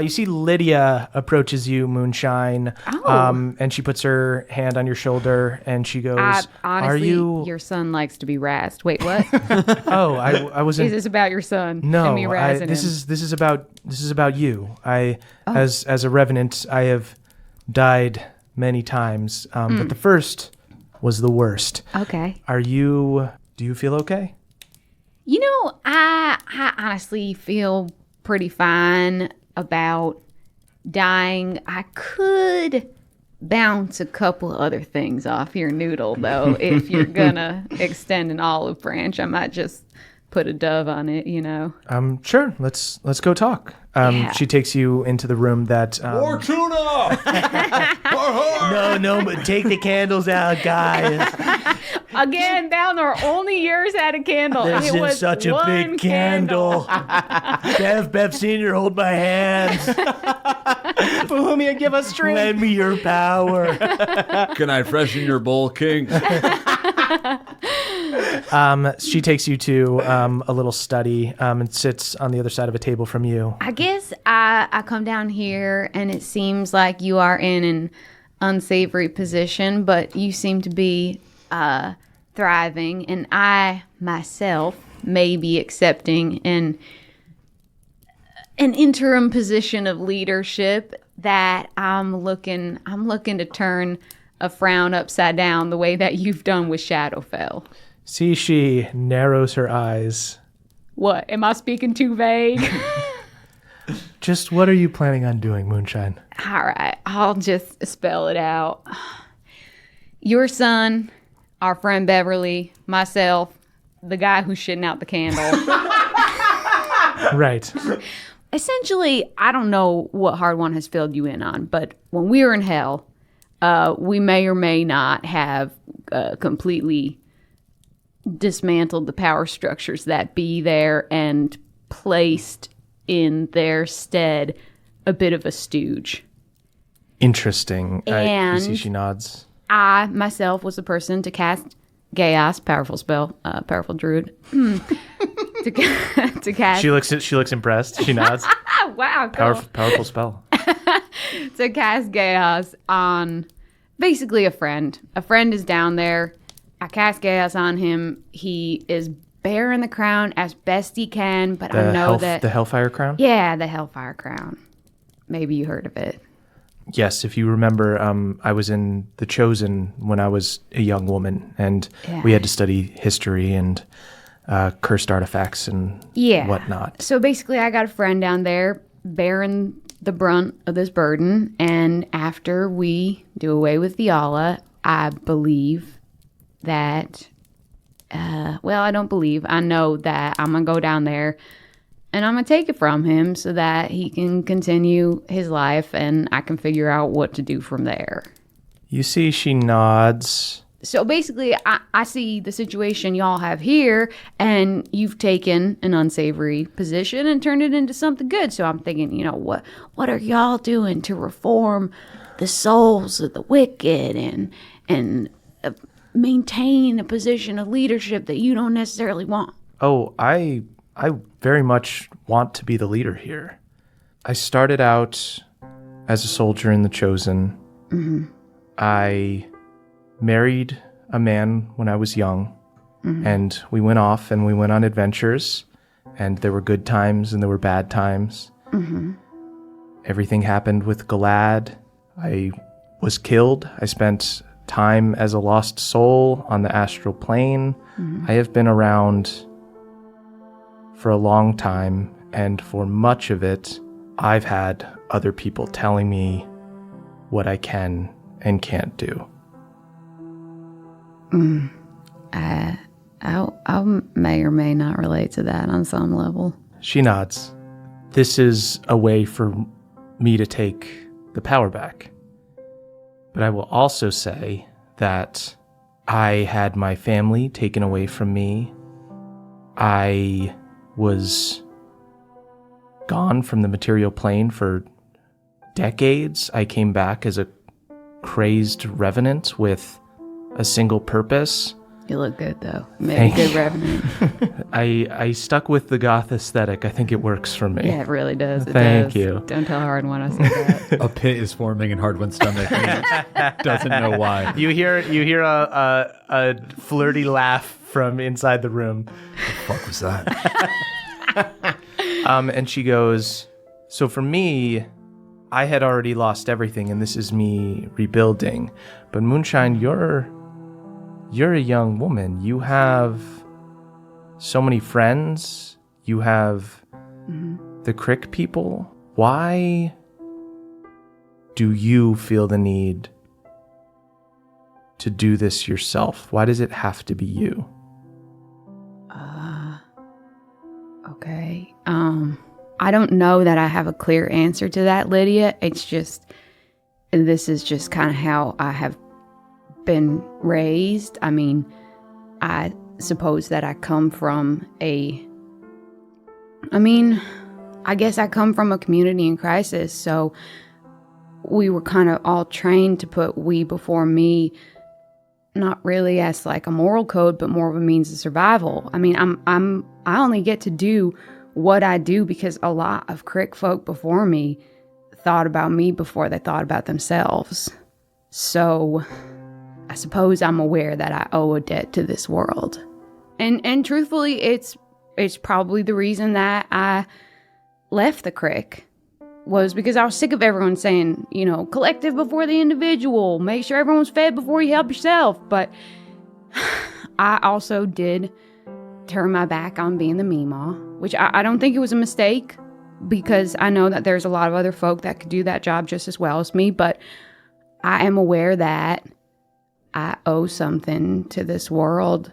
you see Lydia approaches you, Moonshine, and she puts her hand on your shoulder, and she goes, honestly, "Are you? Your son likes to be razzed. Wait, what? Oh, I wasn't. Is this about your son? No, and me razzing this him? is about you. As a revenant, I have died many times, but the first was the worst. Okay. Do you feel okay? You know, I honestly feel pretty fine about dying. I could bounce a couple other things off your noodle, though. If you're gonna extend an olive branch, I might just put a dove on it, you know. Sure. Let's go talk. She takes you into the room that More tuna! No, but take the candles out, guys. Again, Balnor, only yours had a candle. This and it is was such a big candle. Bev Senior, hold my hands. Bohemia, give us strength. Lend me your power. Can I freshen your bowl, King? She takes you to a little study and sits on the other side of a table from you. I guess I come down here and it seems like you are in an unsavory position, but you seem to be thriving, and I myself may be accepting an interim position of leadership that I'm looking to turn a frown upside down the way that you've done with Shadowfell. See, she narrows her eyes. What? Am I speaking too vague? Just what are you planning on doing, Moonshine? All right, I'll just spell it out. Your son, our friend Beverly, myself, the guy who's shitting out the candle. Right. Essentially, I don't know what Hard One has filled you in on, but when we were in hell, we may or may not have completely dismantled the power structures that be there and placed in their stead a bit of a stooge. Interesting. And you see she nods. I, myself, was the person to cast Chaos, powerful spell, powerful druid. to cast. She looks impressed. She nods. Wow, cool. Powerful spell. To cast Chaos on basically a friend. A friend is down there. I cast Chaos on him. He is bearing the crown as best he can, but I know that... The Hellfire Crown? Yeah, the Hellfire Crown. Maybe you heard of it. Yes, if you remember, I was in The Chosen when I was a young woman, and we had to study history and cursed artifacts and whatnot. So basically, I got a friend down there bearing the brunt of this burden, and after we do away with Fiala, I believe that... I don't believe. I know that I'm going to go down there and I'm going to take it from him so that he can continue his life and I can figure out what to do from there. You see she nods. So basically, I see the situation y'all have here and you've taken an unsavory position and turned it into something good. So I'm thinking, what are y'all doing to reform the souls of the wicked and maintain a position of leadership that you don't necessarily want? Oh, I very much want to be the leader here. I started out as a soldier in The Chosen. Mm-hmm. I married a man when I was young, and we went off and we went on adventures, and there were good times and there were bad times. Mm-hmm. Everything happened with Galad. I was killed. I spent time as a lost soul on the astral plane. Mm-hmm. I have been around for a long time, and for much of it, I've had other people telling me what I can and can't do. I may or may not relate to that on some level. She nods. This is a way for me to take the power back. But I will also say that I had my family taken away from me. I was gone from the material plane for decades. I came back as a crazed revenant with a single purpose. You look good, though. Maybe good revenant. I stuck with the goth aesthetic. I think it works for me. Yeah, it really does. Thank you. Don't tell Hard One I said that. A pit is forming in Hard One's stomach. Doesn't know why. You hear a flirty laugh from inside the room. What the fuck was that? And she goes, so for me, I had already lost everything, and this is me rebuilding. But Moonshine, you're a young woman. You have so many friends. You have the Crick people. Why do you feel the need to do this yourself? Why does it have to be you? Okay. I don't know that I have a clear answer to that, Lydia. It's just, this is just kind of how I have been raised. I mean, I suppose that I come from I guess I come from a community in crisis, so we were kind of all trained to put we before me, not really as like a moral code, but more of a means of survival. I mean, I only get to do what I do because a lot of Crick folk before me thought about me before they thought about themselves. So I suppose I'm aware that I owe a debt to this world. And truthfully, it's probably the reason that I left the Crick. was because I was sick of everyone saying, collective before the individual, make sure everyone's fed before you help yourself. But I also did turn my back on being the Meemaw, which I don't think it was a mistake, because I know that there's a lot of other folk that could do that job just as well as me, but I am aware that I owe something to this world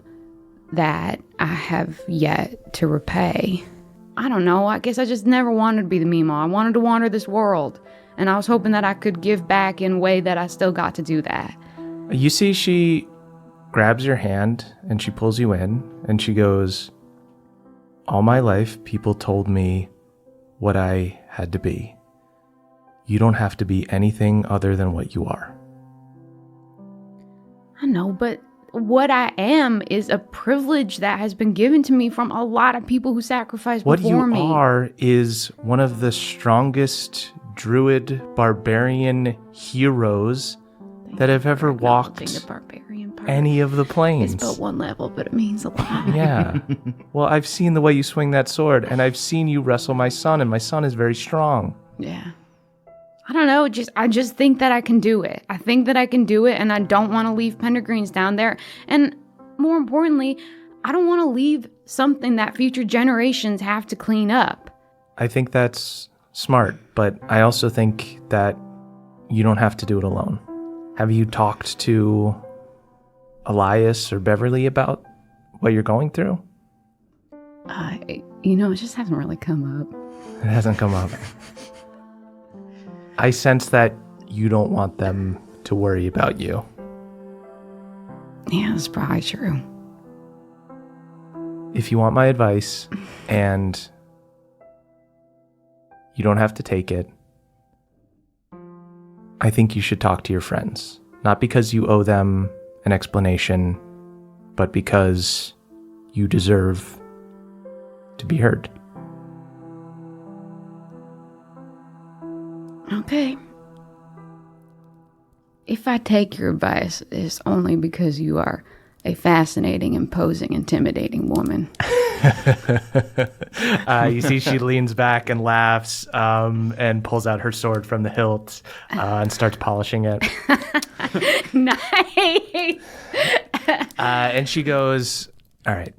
that I have yet to repay. I don't know, I guess I just never wanted to be the Meemaw. I wanted to wander this world, and I was hoping that I could give back in a way that I still got to do that. You see, she grabs your hand and she pulls you in and she goes, all my life people told me what I had to be. You don't have to be anything other than what you are. I know, but what I am is a privilege that has been given to me from a lot of people who sacrificed before me. What you are is one of the strongest druid barbarian heroes that have ever walked any of the planes. It's but one level, but it means a lot. Yeah. Well, I've seen the way you swing that sword, and I've seen you wrestle my son, and my son is very strong. Yeah. I don't know, I just think that I can do it. I think that I can do it, and I don't want to leave Pendergreens down there. And more importantly, I don't want to leave something that future generations have to clean up. I think that's smart, but I also think that you don't have to do it alone. Have you talked to Elias or Beverly about what you're going through? It just hasn't really come up. It hasn't come up. I sense that you don't want them to worry about you. Yeah, that's probably true. If you want my advice, and you don't have to take it, I think you should talk to your friends. Not because you owe them an explanation, but because you deserve to be heard. Okay. If I take your advice, it's only because you are a fascinating, imposing, intimidating woman. You see she leans back and laughs and pulls out her sword from the hilt and starts polishing it. Nice! And she goes, all right,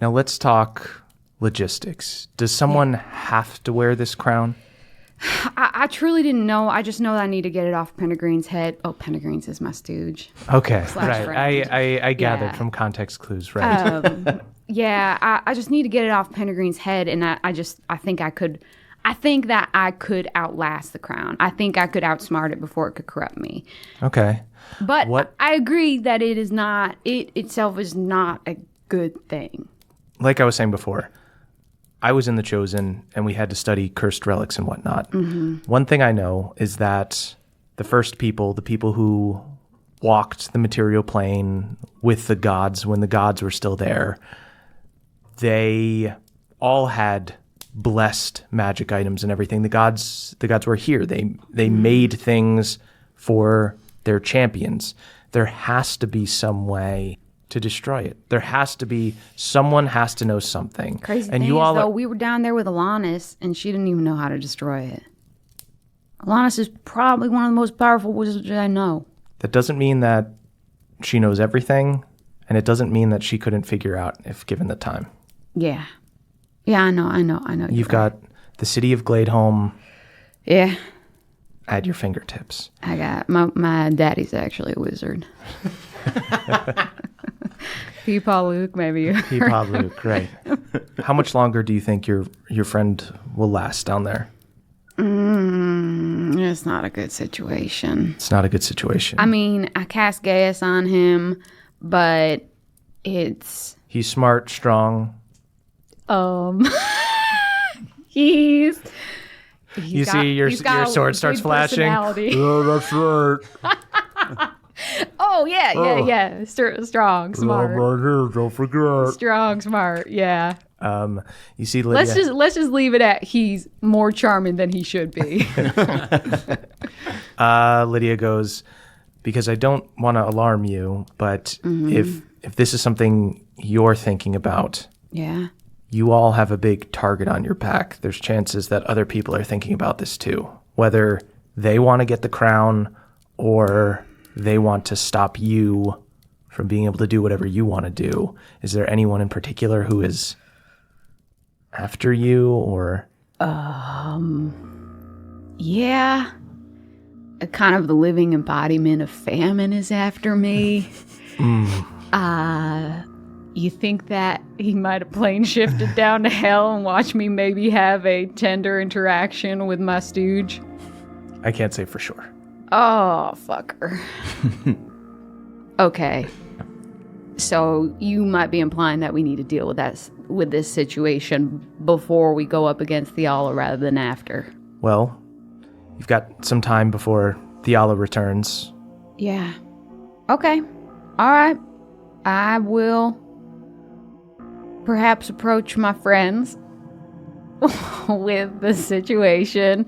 now let's talk logistics. Does someone have to wear this crown? I truly didn't know. I just know that I need to get it off Pendergreen's head. Oh, Pendergreen's is my stooge. Okay, right. Friend. I gathered from context clues, right? Yeah, I just need to get it off Pendergreen's head, and I think I could. I think that I could outlast the crown. I think I could outsmart it before it could corrupt me. Okay. But I agree that it itself is not a good thing. Like I was saying before, I was in the Chosen, and we had to study cursed relics and whatnot. Mm-hmm. One thing I know is that the first people, the people who walked the material plane with the gods when the gods were still there, they all had blessed magic items and everything. The gods were here. They made things for their champions. There has to be some way to destroy it. There has to be, someone has to know something. Crazy thing is, though, we were down there with Alanis, and she didn't even know how to destroy it. Alanis is probably one of the most powerful wizards I know. That doesn't mean that she knows everything, and it doesn't mean that she couldn't figure out if given the time. Yeah. Yeah, I know. You've got the city of Gladeholm. Yeah. At your fingertips. I got, my daddy's actually a wizard. Peepaw Luke, maybe. Peepaw Luke, right. How much longer do you think your friend will last down there? It's not a good situation. It's not a good situation. I mean, I cast Gaius on him, but it's... He's smart, strong. You see your sword starts flashing. Yeah, that's right. Oh, yeah. Strong, smart. Right here, don't forget. Strong, smart, yeah. You see Lydia. Let's just leave it at he's more charming than he should be. Lydia goes, because I don't want to alarm you, but if this is something you're thinking about, yeah, you all have a big target on your back. There's chances that other people are thinking about this too, whether they want to get the crown or they want to stop you from being able to do whatever you want to do. Is there anyone in particular who is after you or? Yeah. A kind of the living embodiment of famine is after me. You think that he might have plane shifted down to hell and watched me maybe have a tender interaction with my stooge? I can't say for sure. Oh, fucker. Okay. So you might be implying that we need to deal with this situation before we go up against Theala rather than after. Well, you've got some time before Theala returns. Yeah. Okay. All right. I will perhaps approach my friends with the situation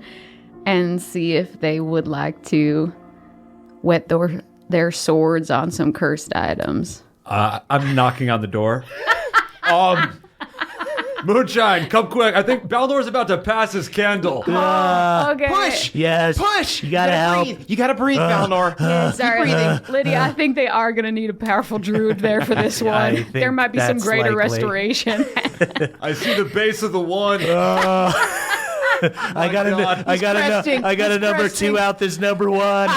and see if they would like to wet their swords on some cursed items. I'm knocking on the door. Moonshine, come quick. I think Balnor's about to pass his candle. Okay. Push! Yes. Push! You gotta help. You gotta breathe, Balnor. Sorry, Lydia, I think they are going to need a powerful druid there for this one. think There might be some that's greater likely. restoration. I see the base of the one. I got a number 2 out this number 1.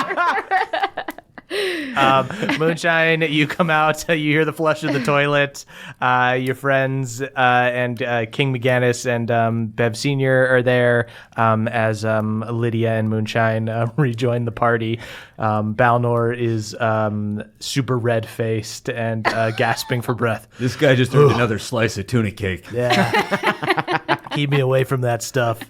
Moonshine, you come out, you hear the flush of the toilet. Your friends and King McGannis and Bev Sr. are there as Lydia and Moonshine rejoin the party. Balnor is super red-faced and gasping for breath. This guy just earned another slice of tuna cake. Yeah. Keep me away from that stuff.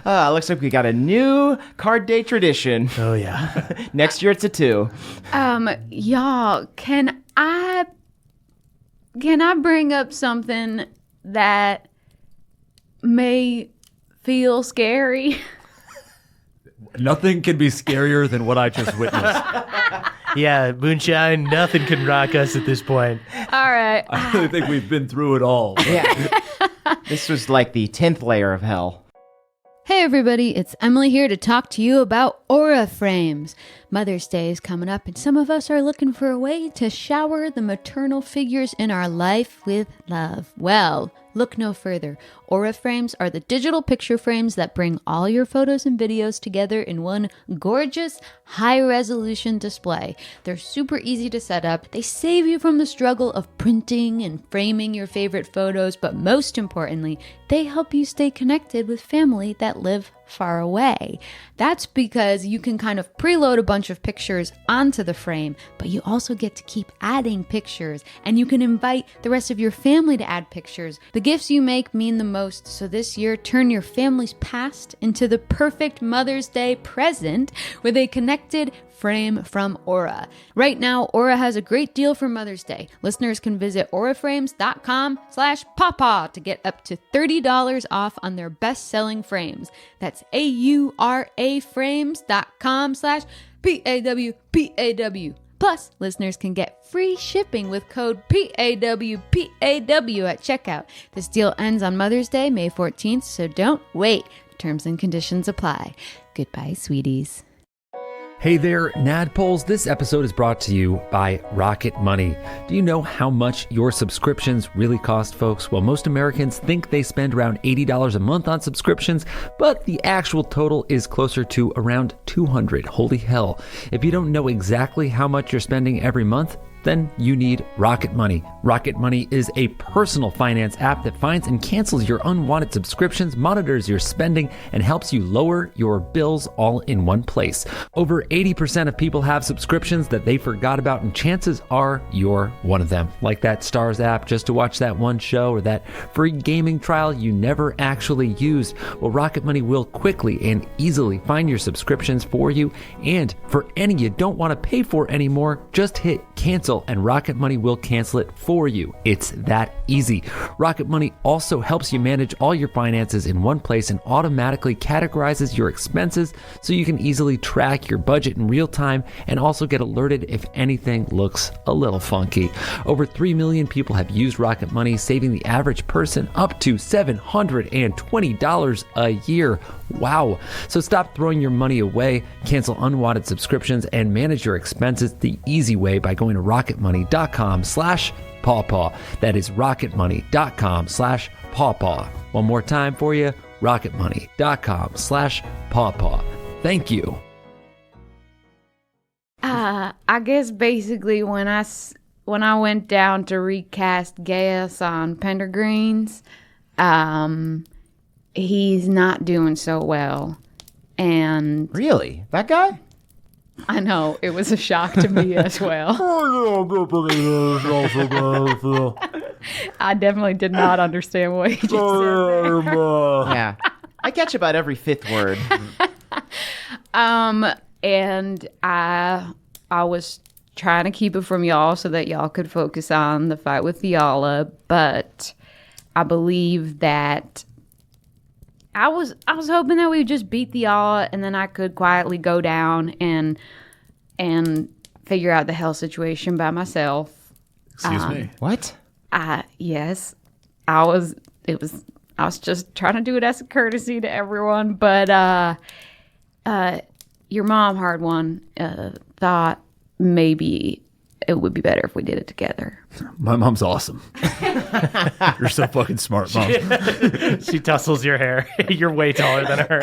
Looks like we got a new card day tradition. Oh, yeah. Next year it's a 2. Y'all, can I bring up something that may feel scary? Nothing can be scarier than what I just witnessed. Yeah, Moonshine, nothing can rock us at this point. All right. I really think we've been through it all. Yeah. This was like the 10th layer of hell. Hey everybody, it's Emily here to talk to you about aura frames. Mother's Day is coming up and some of us are looking for a way to shower the maternal figures in our life with love. Well, look no further. Aura frames are the digital picture frames that bring all your photos and videos together in one gorgeous, high-resolution display. They're super easy to set up. They save you from the struggle of printing and framing your favorite photos, but most importantly, they help you stay connected with family that live far away. That's because you can kind of preload a bunch of pictures onto the frame, but you also get to keep adding pictures, and you can invite the rest of your family to add pictures. The gifts you make mean the most, so this year, turn your family's past into the perfect Mother's Day present with a connected frame from Aura. Right now, Aura has a great deal for Mother's Day. Listeners can visit auraframes.com/pawpaw to get up to $30 off on their best-selling frames. That's AURA frames.com/PAWPAW. Plus, listeners can get free shipping with code PAWPAW at checkout. This deal ends on Mother's Day, May 14th, so don't wait. Terms and conditions apply. Goodbye, sweeties. Hey there, Nadpoles. This episode is brought to you by Rocket Money. Do you know how much your subscriptions really cost, folks? Well, most Americans think they spend around $80 a month on subscriptions, but the actual total is closer to around $200. Holy hell. If you don't know exactly how much you're spending every month, then you need Rocket Money. Rocket Money is a personal finance app that finds and cancels your unwanted subscriptions, monitors your spending, and helps you lower your bills all in one place. Over 80% of people have subscriptions that they forgot about, and chances are you're one of them. Like that Stars app just to watch that one show, or that free gaming trial you never actually used. Well, Rocket Money will quickly and easily find your subscriptions for you, and for any you don't want to pay for anymore, just hit cancel and Rocket Money will cancel it for you. It's that easy. Rocket Money also helps you manage all your finances in one place and automatically categorizes your expenses so you can easily track your budget in real time and also get alerted if anything looks a little funky. Over 3 million people have used Rocket Money, saving the average person up to $720 a year. Wow. So stop throwing your money away, cancel unwanted subscriptions, and manage your expenses the easy way by going to rocketmoney.com/pawpaw. That is rocketmoney.com/pawpaw. One more time for you, rocketmoney.com/pawpaw. Thank you. I guess basically when I went down to recast Gaius on Pendergreens, he's not doing so well. And Really? That guy? I know, it was a shock to me as well. I definitely did not understand what he just said there. Yeah. I catch about every fifth word. And I was trying to keep it from y'all so that y'all could focus on the fight with Fiala, but I believe that I was hoping that we would just beat Fiala and then I could quietly go down and figure out the hell situation by myself. Excuse me. What? Yes. I was just trying to do it as a courtesy to everyone, but your mom, hard one, thought maybe it would be better if we did it together. My mom's awesome. You're so fucking smart, Mom. She tussles your hair. You're way taller than her.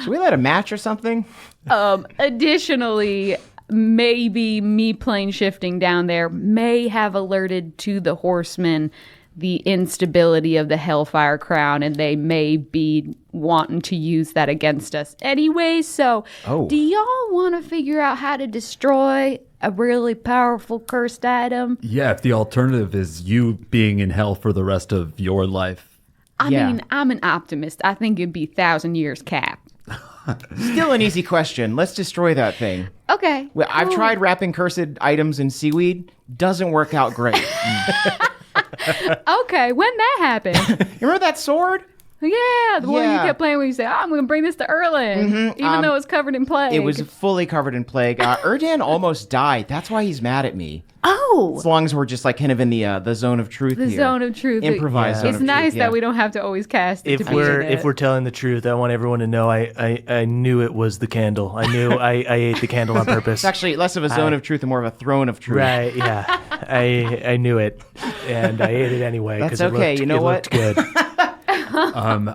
Should we light a match or something? Additionally, maybe me plane shifting down there may have alerted to the horsemen the instability of the Hellfire Crown, and they may be wanting to use that against us anyway. So, do y'all want to figure out how to destroy a really powerful cursed item? Yeah, if the alternative is you being in hell for the rest of your life. I mean, I'm an optimist. I think it'd be 1,000 years cap. Still an easy question. Let's destroy that thing. Okay. Well, I've tried wrapping cursed items in seaweed. Doesn't work out great. Okay, when that happened? You remember that sword? Yeah, the one you Yeah. kept playing when you say, I'm going to bring this to Erlen, even though it's covered in plague. It was fully covered in plague. Erdan almost died. That's why he's mad at me. Oh! As long as we're just like kind of in the zone of truth The here. zone of truth. Improvised zone It's of nice truth, yeah. that we don't have to always cast it If to be in it. we're telling the truth, I want everyone to know I knew it was the candle. I knew I ate the candle on purpose. It's actually less of a zone of truth and more of a throne of truth. Right, yeah. I knew it, and I ate it anyway. That's 'cause it okay. looked- You know it what? looked good.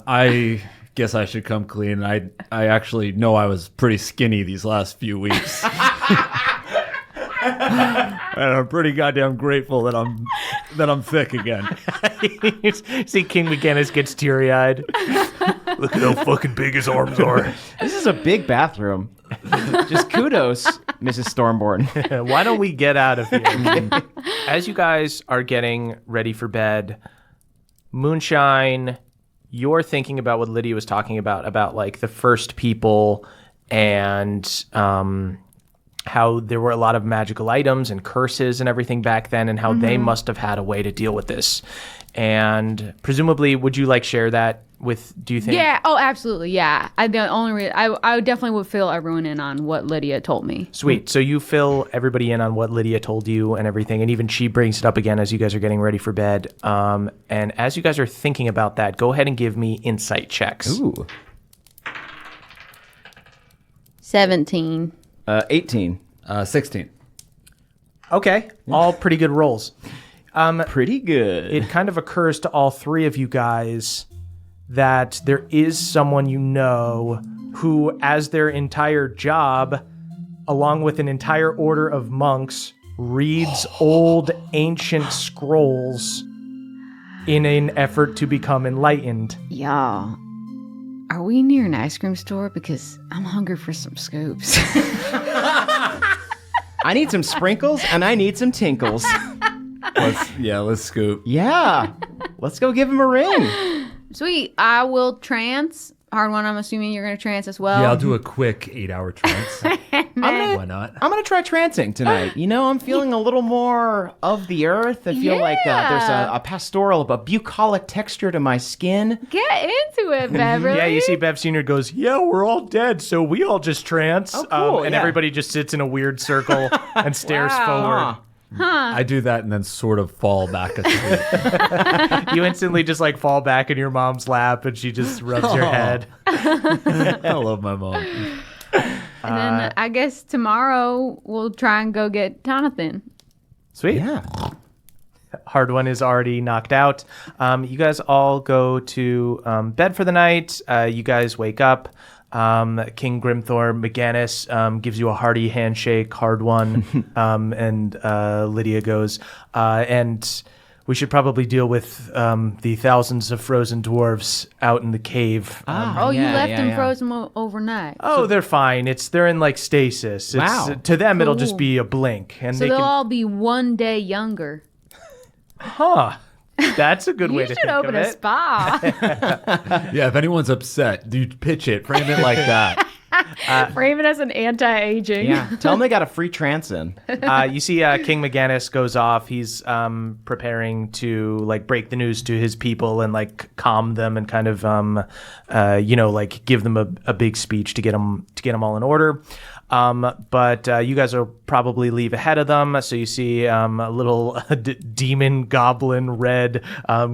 I guess I should come clean. I actually know I was pretty skinny these last few weeks. And I'm pretty goddamn grateful that I'm thick again. See, King McGinnis gets teary-eyed. Look at how fucking big his arms are. This is a big bathroom. Just kudos, Mrs. Stormborn. Why don't we get out of here? As you guys are getting ready for bed, Moonshine, you're thinking about what Lydia was talking about like the first people and how there were a lot of magical items and curses and everything back then, and how they must have had a way to deal with this. And presumably, would you like share that with? Do you think? Yeah. Oh, absolutely. Yeah. I definitely would fill everyone in on what Lydia told me. Sweet. So you fill everybody in on what Lydia told you and everything, and even she brings it up again as you guys are getting ready for bed. And as you guys are thinking about that, go ahead and give me insight checks. Ooh. 17. 18. 16. Okay. All pretty good rolls. Pretty good. It kind of occurs to all three of you guys that there is someone you know who, as their entire job, along with an entire order of monks, reads old ancient scrolls in an effort to become enlightened. Y'all, are we near an ice cream store? Because I'm hungry for some scoops. I need some sprinkles and I need some tinkles. Let's scoop. Yeah. Let's go give him a ring. Sweet. I will trance Hard One, I'm assuming you're going to trance as well. Yeah, I'll do a quick 8-hour trance. Why not? I'm going to try trancing tonight. You know, I'm feeling a little more of the earth. I feel like there's a pastoral, a bucolic texture to my skin. Get into it, Beverly. Yeah, you see Bev Sr. goes, yeah, we're all dead, so we all just trance. Oh, cool, and yeah. everybody just sits in a weird circle and stares forward. I do that and then sort of fall back asleep. You instantly just like fall back in your mom's lap and she just rubs your head. I love my mom. And then I guess tomorrow we'll try and go get Jonathan. Sweet. Yeah. Hard One is already knocked out. You guys all go to bed for the night. You guys wake up. King Grimthor McGannis gives you a hearty handshake, Hard One. And Lydia goes, and we should probably deal with the thousands of frozen dwarves out in the cave. You left them frozen overnight. Oh, they're fine. They're in like stasis. Wow. To them, it'll Cool. just be a blink. And So they'll all be 1 day younger. That's a good way You to should think open of a it. spa. Yeah, if anyone's upset, dude, pitch it. Frame it like that. Frame it as an anti-aging. Yeah. Tell them they got a free trance in. You see King McGannis goes off. He's preparing to like break the news to his people and like calm them and kind of like give them a big speech to get them all in order. But you guys will probably leave ahead of them. So you see a little demon goblin red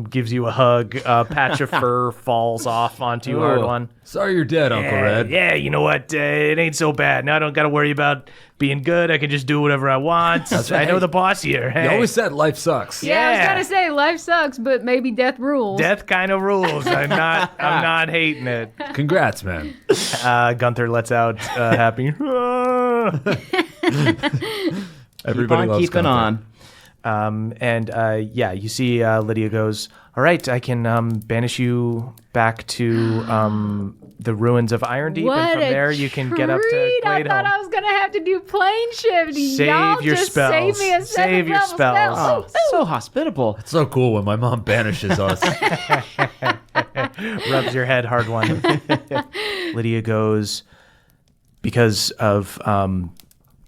gives you a hug. A patch of fur falls off onto you, Hard One. Sorry you're dead, Uncle Red. Yeah, you know what? It ain't so bad. Now I don't got to worry about being good. I can just do whatever I want. I know the boss here. Hey. You always said life sucks. Yeah, I was gonna say life sucks, but maybe death rules. Death kind of rules. I'm not hating it. Congrats, man. Gunther lets out happy. Everybody loves Keep on. Gunther. You see Lydia goes, all right, I can banish you back to the ruins of Irondeep, What and from a there you can get up to treat. I Gladeholm. thought I was gonna have to do plane shift. Y'all your just spells. Save me a Save your seventh spells. level spell. Oh, so hospitable. It's so cool when my mom banishes us. Rubs your head, Hard One. Lydia goes, because of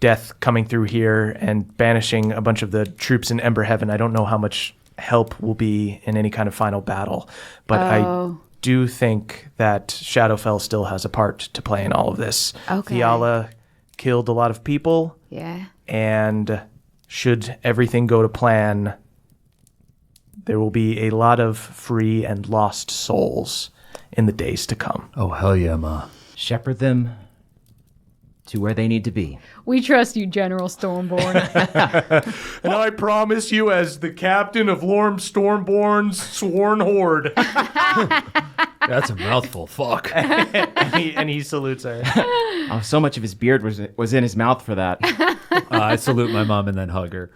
death coming through here and banishing a bunch of the troops in Ember Heaven, I don't know how much help will be in any kind of final battle. But I do think that Shadowfell still has a part to play in all of this. Okay. Fiala killed a lot of people, Yeah. and should everything go to plan, there will be a lot of free and lost souls in the days to come. Oh, hell yeah, Ma. Shepherd them to where they need to be. We trust you, General Stormborn. And I promise you, as the captain of Lorm Stormborn's sworn horde. That's a mouthful. Fuck. and he salutes her. Oh, so much of his beard was in his mouth for that. I salute my mom and then hug her.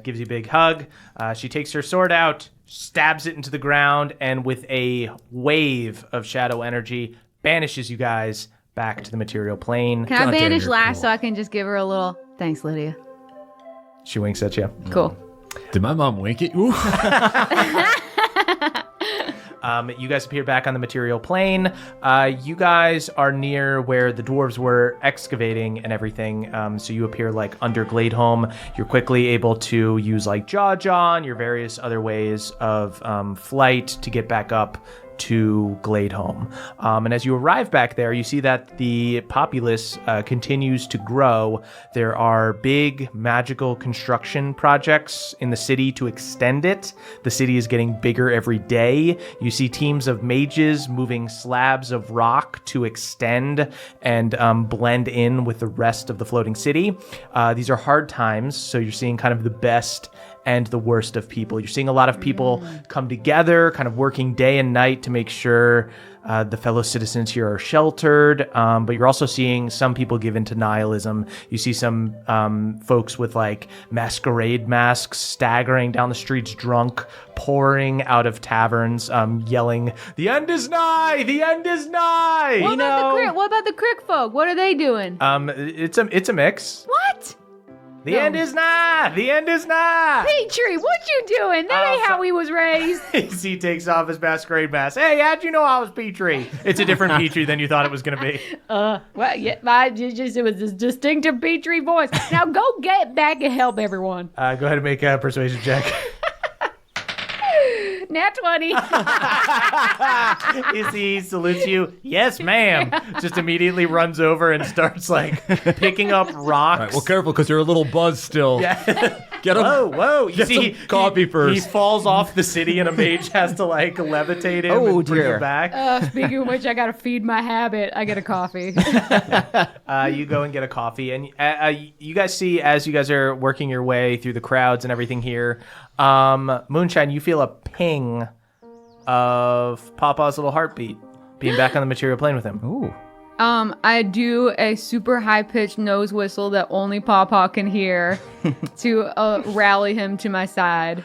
Gives you a big hug. She takes her sword out, stabs it into the ground, and with a wave of shadow energy, banishes you guys back to the material plane. Can I God damn, banish you're last cool. so I can just give her a little thanks, Lydia? She winks at you. Cool. Did my mom wink at you? You guys appear back on the material plane. You guys are near where the dwarves were excavating and everything. So you appear like under Gladeholm. You're quickly able to use like Jaw and your various other ways of flight to get back up to Gladeholm. And as you arrive back there, you see that the populace continues to grow. There are big magical construction projects in the city to extend it. The city is getting bigger every day. You see teams of mages moving slabs of rock to extend and blend in with the rest of the floating city. These are hard times, so you're seeing kind of the best and the worst of people. You're seeing a lot of people come together, kind of working day and night to make sure the fellow citizens here are sheltered. But you're also seeing some people give into nihilism. You see some folks with like masquerade masks staggering down the streets drunk, pouring out of taverns, yelling, "The end is nigh! The end is nigh!" What about the Crick folk? What are they doing? It's a mix. What? The end is nigh. The end is nigh. Petrie, what you doing? That ain't how he was raised. He takes off his masquerade mask. Hey, how'd you know I was Petrie? It's a different Petrie than you thought it was going to be. Well, yeah, it was this distinctive Petrie voice. Now go get back and help everyone. Go ahead and make a persuasion check. Nat 20. He salutes you. Yes, ma'am. Just immediately runs over and starts like picking up rocks. All right, well, careful because you're a little buzzed still. Yeah. Get him. Whoa. You Get see, some coffee first. He falls off the city and a mage has to like levitate him and bring him back. Speaking of which, I got to feed my habit. I get a coffee. You go and get a coffee. And you guys see, as you guys are working your way through the crowds and everything here, Moonshine, you feel a ping of Papa's little heartbeat being back on the material plane with him. Ooh. I do a super high-pitched nose whistle that only Pawpaw can hear to rally him to my side.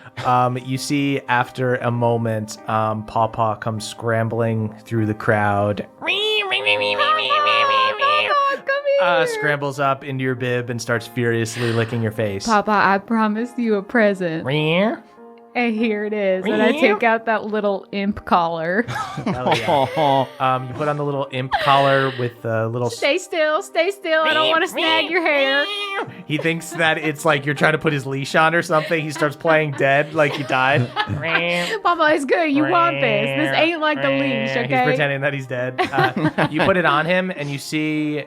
You see, after a moment, Pawpaw comes scrambling through the crowd. Pawpaw, come here! Scrambles up into your bib and starts furiously licking your face. Papa, I promised you a present. And here it is. And I take out that little imp collar. Hell yeah. You put on the little imp collar with the little... Stay still. I don't want to snag your hair. He thinks that it's like you're trying to put his leash on or something. He starts playing dead like he died. Papa, it's good. You want this. This ain't like the leash, okay? He's pretending that he's dead. You put it on him and you see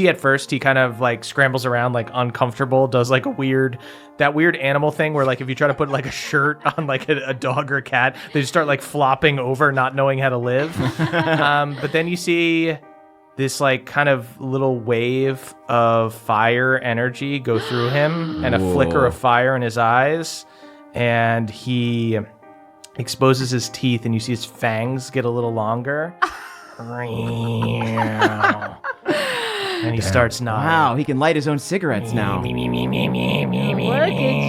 at first he kind of like scrambles around like uncomfortable, does like that weird animal thing where like if you try to put like a shirt on like a dog or a cat, they just start like flopping over, not knowing how to live. But then you see this like kind of little wave of fire energy go through him and a flicker of fire in his eyes, and he exposes his teeth and you see his fangs get a little longer. And he starts nodding. Wow, he can light his own cigarettes now. Look at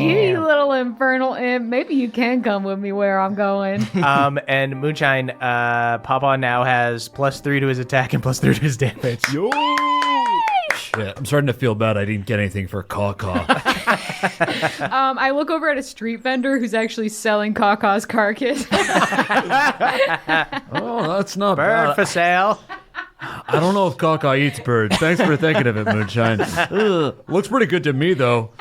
you little infernal imp. Maybe you can come with me where I'm going. And Moonshine, Papa now has +3 to his attack and +3 to his damage. Yo! Shit, I'm starting to feel bad I didn't get anything for Caw-Caw. I look over at a street vendor who's actually selling Caw-Caw's carcass. Oh, that's not Bird bad. for sale. I don't know if Caw-Caw eats birds. Thanks for thinking of it, Moonshine. Looks pretty good to me, though.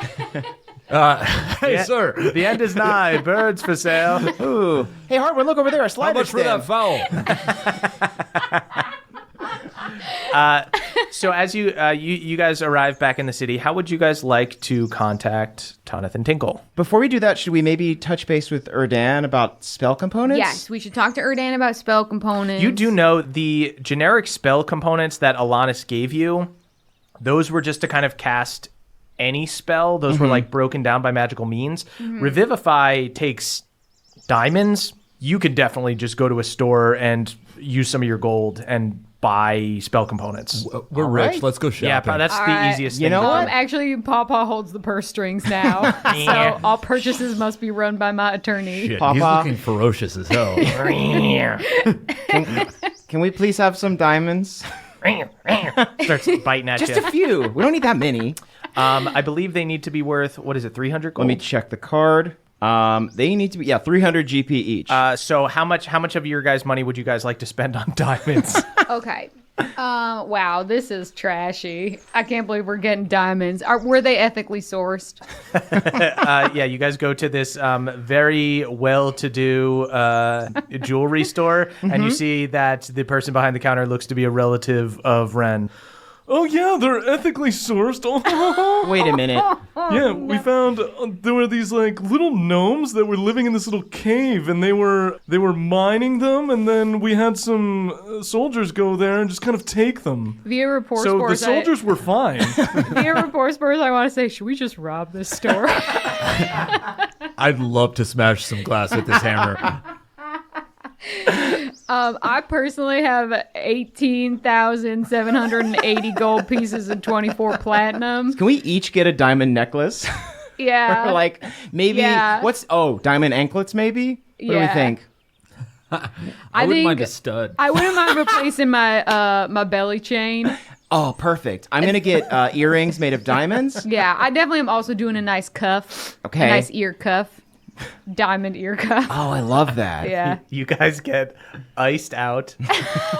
Hey, sir. The end is nigh. Birds for sale. Ooh. Hey, Hartman, look over there. A How slider much for that fowl? So as you guys arrive back in the city, how would you guys like to contact Tanith and Tinkle? Before we do that, should we maybe touch base with Erdan about spell components? Yes, we should talk to Erdan about spell components. You do know the generic spell components that Alanis gave you, those were just to kind of cast any spell. Those were like broken down by magical means. Revivify takes diamonds. You could definitely just go to a store and use some of your gold and buy spell components. We're rich. Let's go shopping. Yeah, that's the easiest thing. You know what? Actually, Pawpaw holds the purse strings now, so all purchases must be run by my attorney. Shit, he's Papa. looking ferocious as hell. Can we please have some diamonds? Starts biting at Just you. a few. We don't need that many. I believe they need to be worth, 300 gold? Let me check the card. They need to be 300 GP each. So how much of your guys' money would you guys like to spend on diamonds? Okay. Wow, this is trashy. I can't believe we're getting diamonds. Were they ethically sourced? Yeah, you guys go to this very well-to-do jewelry store, and you see that the person behind the counter looks to be a relative of Ren. Oh yeah, they're ethically sourced. Wait a minute. Yeah, we found there were these like little gnomes that were living in this little cave, and they were mining them, and then we had some soldiers go there and just kind of take them. Via report So spores, the soldiers were fine. Via report spores, I want to say, should we just rob this store? I'd love to smash some glass with this hammer. I personally have 18,780 gold pieces and 24 platinum. Can we each get a diamond necklace? Yeah. Or like maybe diamond anklets maybe? What do we think? I wouldn't mind a stud. I wouldn't mind replacing my my belly chain. Oh, perfect. I'm going to get earrings made of diamonds. Yeah, I definitely am also doing a nice cuff. Okay. A nice ear cuff. Diamond ear cuff. Oh, I love that. Yeah. You guys get iced out.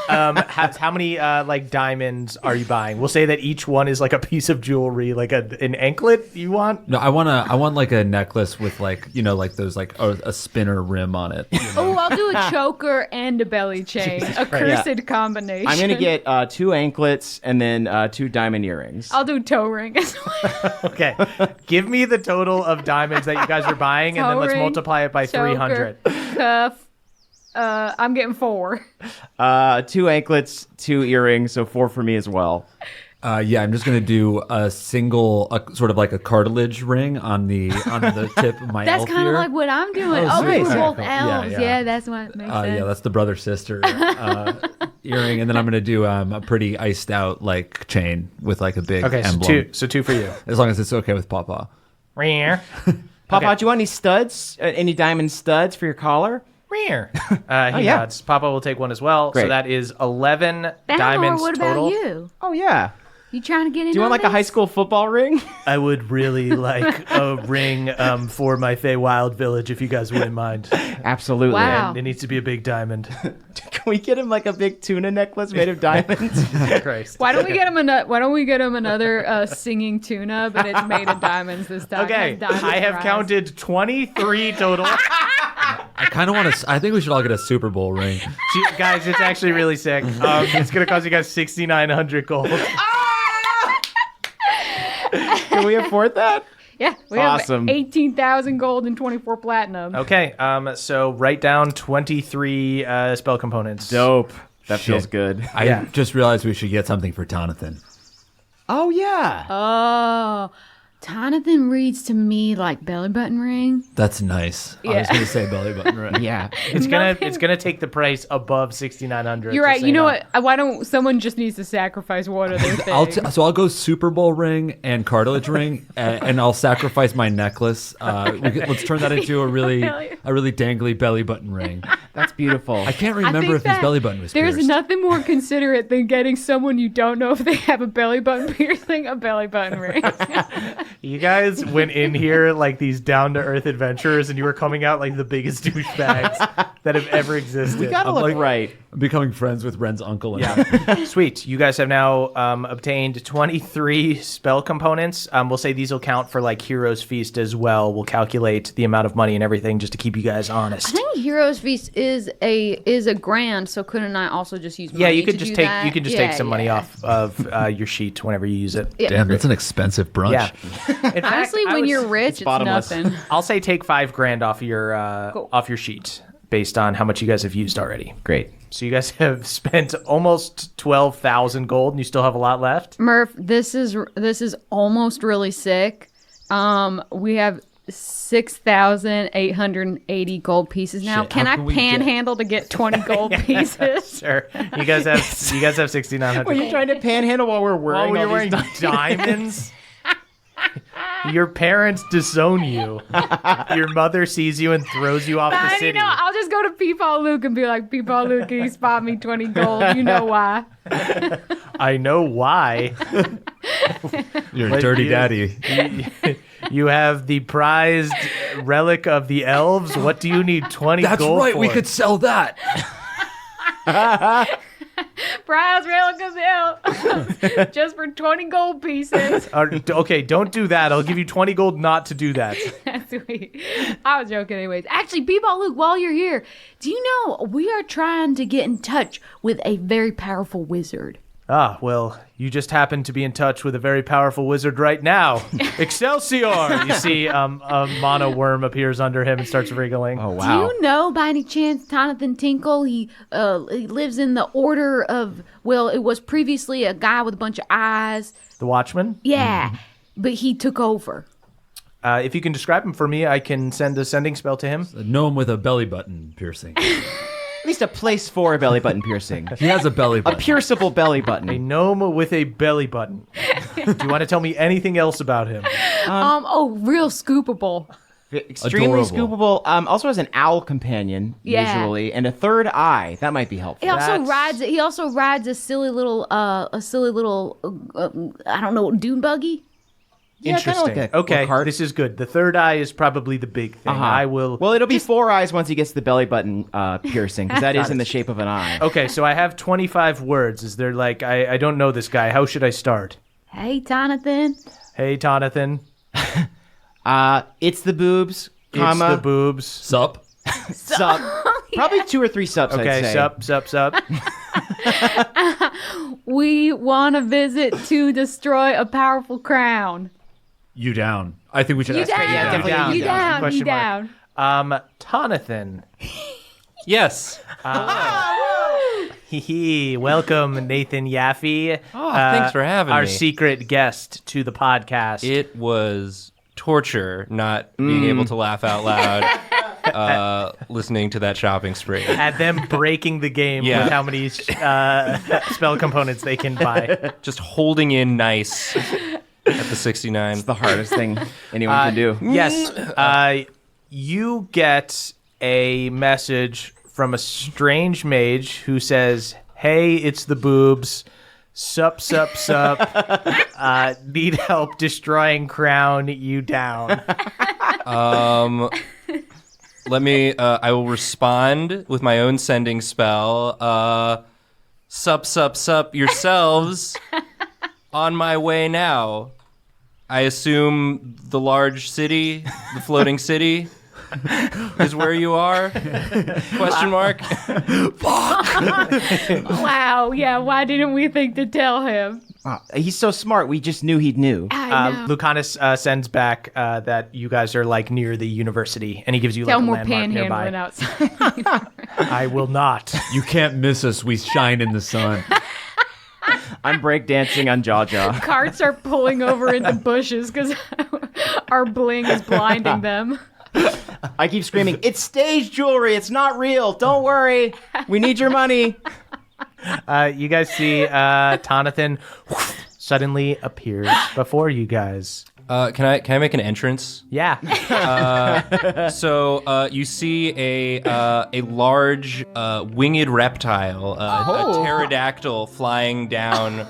How many like diamonds are you buying? We'll say that each one is like a piece of jewelry, like an anklet you want. No, I want like a necklace with like, you know, like those like a spinner rim on it. You know? Oh, I'll do a choker and a belly chain. A cursed combination. I'm going to get 2 anklets and then 2 diamond earrings. I'll do toe ring as well. Okay. Give me the total of diamonds that you guys are buying, and then let's Ring, multiply it by choker, 300. Cuff. I'm getting 4. 2 anklets, 2 earrings, so 4 for me as well. Yeah, I'm just gonna do a single, sort of like a cartilage ring on the tip of my That's elf kind of ear. like what I'm doing. Oh, Oh, we're nice. both Cool. elves. Yeah. Yeah, that's what makes sense. Yeah, that's the brother sister earring, and then I'm gonna do a pretty iced out like chain with like a big Okay, emblem. so 2 for you. As long as it's okay with Papa. Papa, do you want any studs? Any diamond studs for your collar? He yeah. nods. Papa will take one as well. So Great. that is 11 Balnor, diamonds what total. about you? Oh, yeah. You trying to get in? Do you want like a high school football ring? I would really like a ring for my Feywild village, if you guys wouldn't mind. Absolutely. Wow. It needs to be a big diamond. Can we get him like a big tuna necklace made of diamonds? Christ. Why don't we get him another singing tuna, but it's made of diamonds this time? Okay, It has diamond I have fries. counted 23 total. I kind of want to. I think we should all get a Super Bowl ring. Guys, it's actually really sick. It's going to cost you guys 6,900 gold. Can we afford that? Yeah, we Awesome. have 18,000 gold and 24 platinum. Okay, so write down 23 spell components. Dope. That Shit. feels good. I just realized we should get something for Jonathan. Oh, yeah. Oh, Jonathan reads to me like belly button ring. That's nice. I was Yeah. going to say belly button ring. Yeah. It's gonna take the price above 6,900. You're right. You know what? Why don't someone just needs to sacrifice one of their things? So I'll go Super Bowl ring and cartilage ring, and I'll sacrifice my necklace. Let's turn that into a really dangly belly button ring. That's beautiful. I can't I remember think if his that belly button was There's pierced. nothing more considerate than getting someone you don't know if they have a belly button piercing a belly button ring. You guys went in here like these down-to-earth adventurers, and you were coming out like the biggest douchebags that have ever existed. We gotta look right. I'm becoming friends with Ren's uncle. And Yeah. Sweet. You guys have now obtained 23 spell components. We'll say these will count for like Hero's Feast as well. We'll calculate the amount of money and everything just to keep you guys honest. I think Hero's Feast is a grand, so couldn't I also just use money Yeah, you could to just do take that? you could just Yeah, take some money yeah. off of your sheet whenever you use it. Yeah. Damn, that's an expensive brunch. Yeah. In fact, Honestly, I when would- you're rich, it's bottomless. nothing. I'll say take $5,000 off your sheet based on how much you guys have used already. Great. So you guys have spent almost 12,000 gold, and you still have a lot left. Murph, this is almost really sick. We have 6,880 gold pieces now. Shit, Can how I can we panhandle to get 20 gold pieces? Sure. You guys have 6,900. Were you trying to panhandle while we're wearing you're all wearing these diamonds? Your parents disown you. Your mother sees you and throws you off the You city. know, I'll just go to Peepaw Luke and be like, Peepaw Luke, can you spot me 20 gold? You know why. I know why. You're But a dirty you- daddy. You have the prized relic of the elves. What do you need 20 That's gold right. for? We could sell that. Prize relic of the elf. Just for 20 gold pieces. Okay, don't do that. I'll give you 20 gold not to do that. Sweet. I was joking anyways. Actually, Peepaw Luke, while you're here, do you know we are trying to get in touch with a very powerful wizard? Ah, well, you just happen to be in touch with a very powerful wizard right now. Excelsior! You see a mono worm appears under him and starts wriggling. Oh, Do wow. you know by any chance Jonathan Tinkle? He lives in the order of, well, it was previously a guy with a bunch of eyes. The Watchman? Yeah, but he took over. If you can describe him for me, I can send a sending spell to him. A gnome with a belly button piercing. At least a place for a belly button piercing. He has a belly A button. pierceable belly A button. gnome with a belly button. Do you want to tell me anything else about him? Real scoopable. Extremely Adorable. scoopable. Also has an owl companion usually, and a third eye. That might be helpful. He also rides a silly little I don't know, dune buggy. Yeah, kinda Interesting. like a Okay, cart. this is good. The third eye is probably the big thing. I will. Well, it'll be 4 eyes once he gets the belly button piercing, because that is in the shape of an eye. Okay, so I have 25 words. Is there like I don't know this guy. How should I start? Hey, Jonathan. Hey, Jonathan. It's the boobs, comma, It's the boobs. Sup? sup. Probably 2 or 3 sups, Okay, I'd say. sup. We want to visit to destroy a powerful crown. You down? I think we should ask. down. Yeah, definitely down. You down. Question You mark. down. Tonathan. Yes. Welcome, Nathan Yaffe. Oh, thanks for having our me. secret guest to the podcast. It was torture not being able to laugh out loud listening to that shopping spree. At them breaking the game Yeah. with how many spell components they can buy. Just holding in nice at the 69. It's the hardest thing anyone can do. Yes. You get a message from a strange mage who says, "Hey, it's the boobs. Sup. Need help destroying crown. You down?" Let me, I will respond with my own sending spell. Sup, yourselves. On my way now. I assume the large city, the floating city, is where you are? Question mark. Wow. Yeah. Why didn't we think to tell him? He's so smart, we just knew he'd knew. I know. Lucanus sends back that you guys are like near the university, and he gives you Tell like him a we're landmark nearby. panhandling outside. I will not. You can't miss us. We shine in the sun. I'm breakdancing on Jaja. Carts are pulling over into bushes because our bling is blinding them. I keep screaming, "It's stage jewelry, it's not real, don't worry, we need your money." You guys see Tonathan suddenly appears before you guys. Can I make an entrance? Yeah. So you see a large winged reptile, a pterodactyl, flying down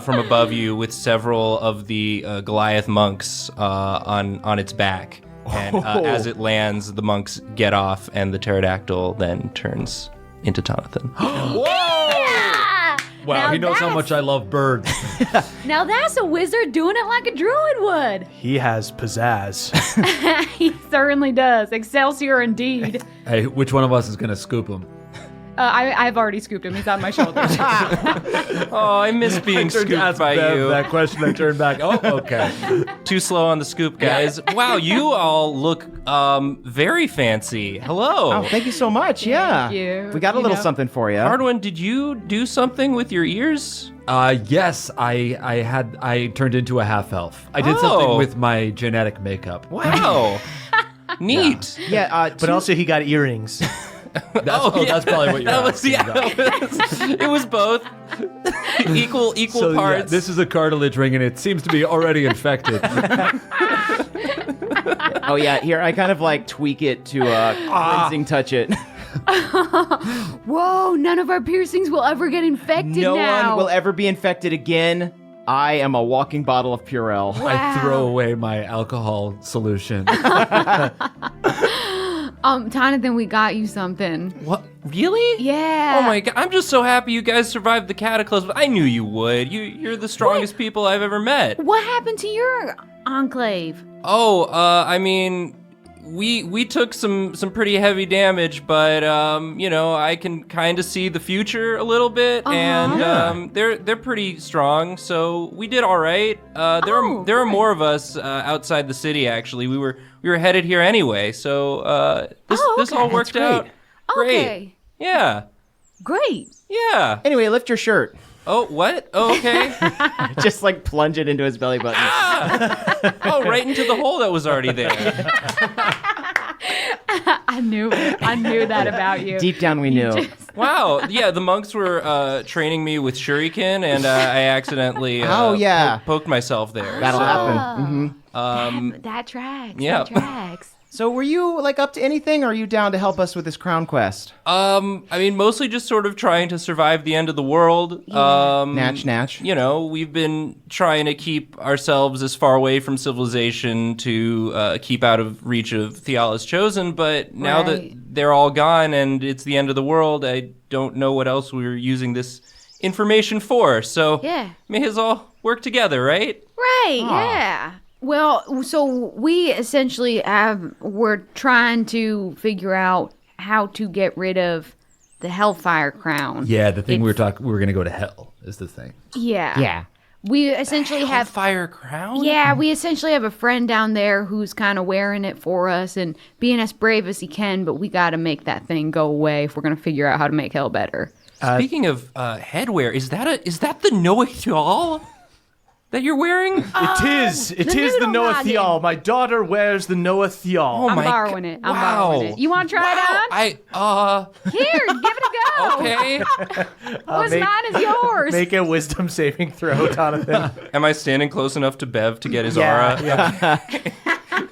from above you with several of the Goliath monks on its back. And as it lands, the monks get off, and the pterodactyl then turns into Tonathan. Wow, Now he knows how that's- much I love birds. Now that's a wizard doing it like a druid would. He has pizzazz. He certainly does. Excelsior indeed. Hey, which one of us is going to scoop him? I've already scooped him. He's on my shoulders. Oh, I miss being scooped by you. That question, I turned back. Oh, okay. Too slow on the scoop, guys. Wow, you all look very fancy. Hello. Oh, thank you so much. Yeah. you. We got a You little know. something for you. Hardwin, did you do something with your ears? Yes, I turned into a half elf. I did Oh. something with my genetic makeup. Wow. Neat. Yeah, But also he got earrings. That's probably what you're That was, asking yeah, about. it was both. equal So, yeah, parts. this is a cartilage ring, and it seems to be already infected. oh yeah, here I kind of like tweak it to cleansing touch it. Whoa, none of our piercings will ever get infected No now. one will ever be infected again. I am a walking bottle of Purell. I throw away my alcohol solution. Jonathan, we got you something. What? Really? Yeah. Oh my god! I'm just so happy you guys survived the cataclysm. I knew you would. You're the strongest people I've ever met. What happened to your enclave? Oh, I mean, we took some pretty heavy damage, but I can kind of see the future a little bit, and they're pretty strong. So we did all right. There are more of us outside the city. Actually, we were headed here anyway. So this all worked out. Great. Okay. Yeah. Great. Yeah. Anyway, lift your shirt. Oh, what? Oh, okay. Just like plunge it into his belly button. Oh, right into the hole that was already there. I knew it. I knew that about you. Deep down, we knew. Wow. Yeah, the monks were training me with shuriken, and I accidentally poked myself there. That'll happen. Mm-hmm. That tracks. Yeah. That tracks. So were you like up to anything, or are you down to help us with this crown quest? I mean, mostly just sort of trying to survive the end of the world. Natch. You know, we've been trying to keep ourselves as far away from civilization to keep out of reach of Theala's Chosen, but now that they're all gone and it's the end of the world, I don't know what else we're using this information for. So may as well work together, right? Right, yeah. Well, so we essentially we're trying to figure out how to get rid of the Hellfire Crown. Yeah, the thing we were going to go to hell is the thing. Yeah. Yeah. We essentially have Hellfire Crown? Yeah, we essentially have a friend down there who's kind of wearing it for us and being as brave as he can, but we got to make that thing go away if we're going to figure out how to make hell better. Speaking of headwear, is that the Noah Thial that you're wearing? It is the Noah Thial. My daughter wears the Noah Thial. Oh I'm my borrowing it. I'm borrowing it. You want to try it on? Here, give it a go. Okay. What's mine is yours. Make a wisdom saving throw, Jonathan. Am I standing close enough to Bev to get his aura? Yeah.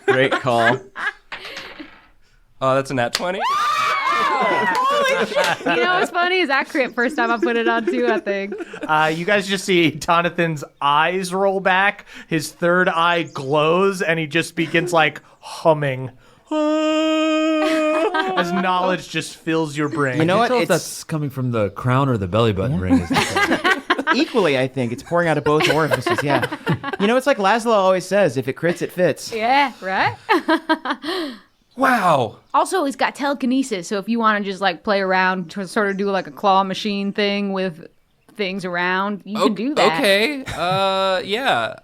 Great call. Oh, that's a nat 20. You know what's funny is I crit first time I put it on too, I think. You guys just see Jonathan's eyes roll back, his third eye glows, and he just begins like humming. As knowledge just fills your brain. You know what? If that's coming from the crown or the belly button ring. Equally, I think. It's pouring out of both orifices, yeah. You know, it's like Laszlo always says, if it crits, it fits. Yeah, right? Wow. Also, it's got telekinesis, so if you want to just like play around to sort of do like a claw machine thing with things around, you can do that. Okay. Yeah.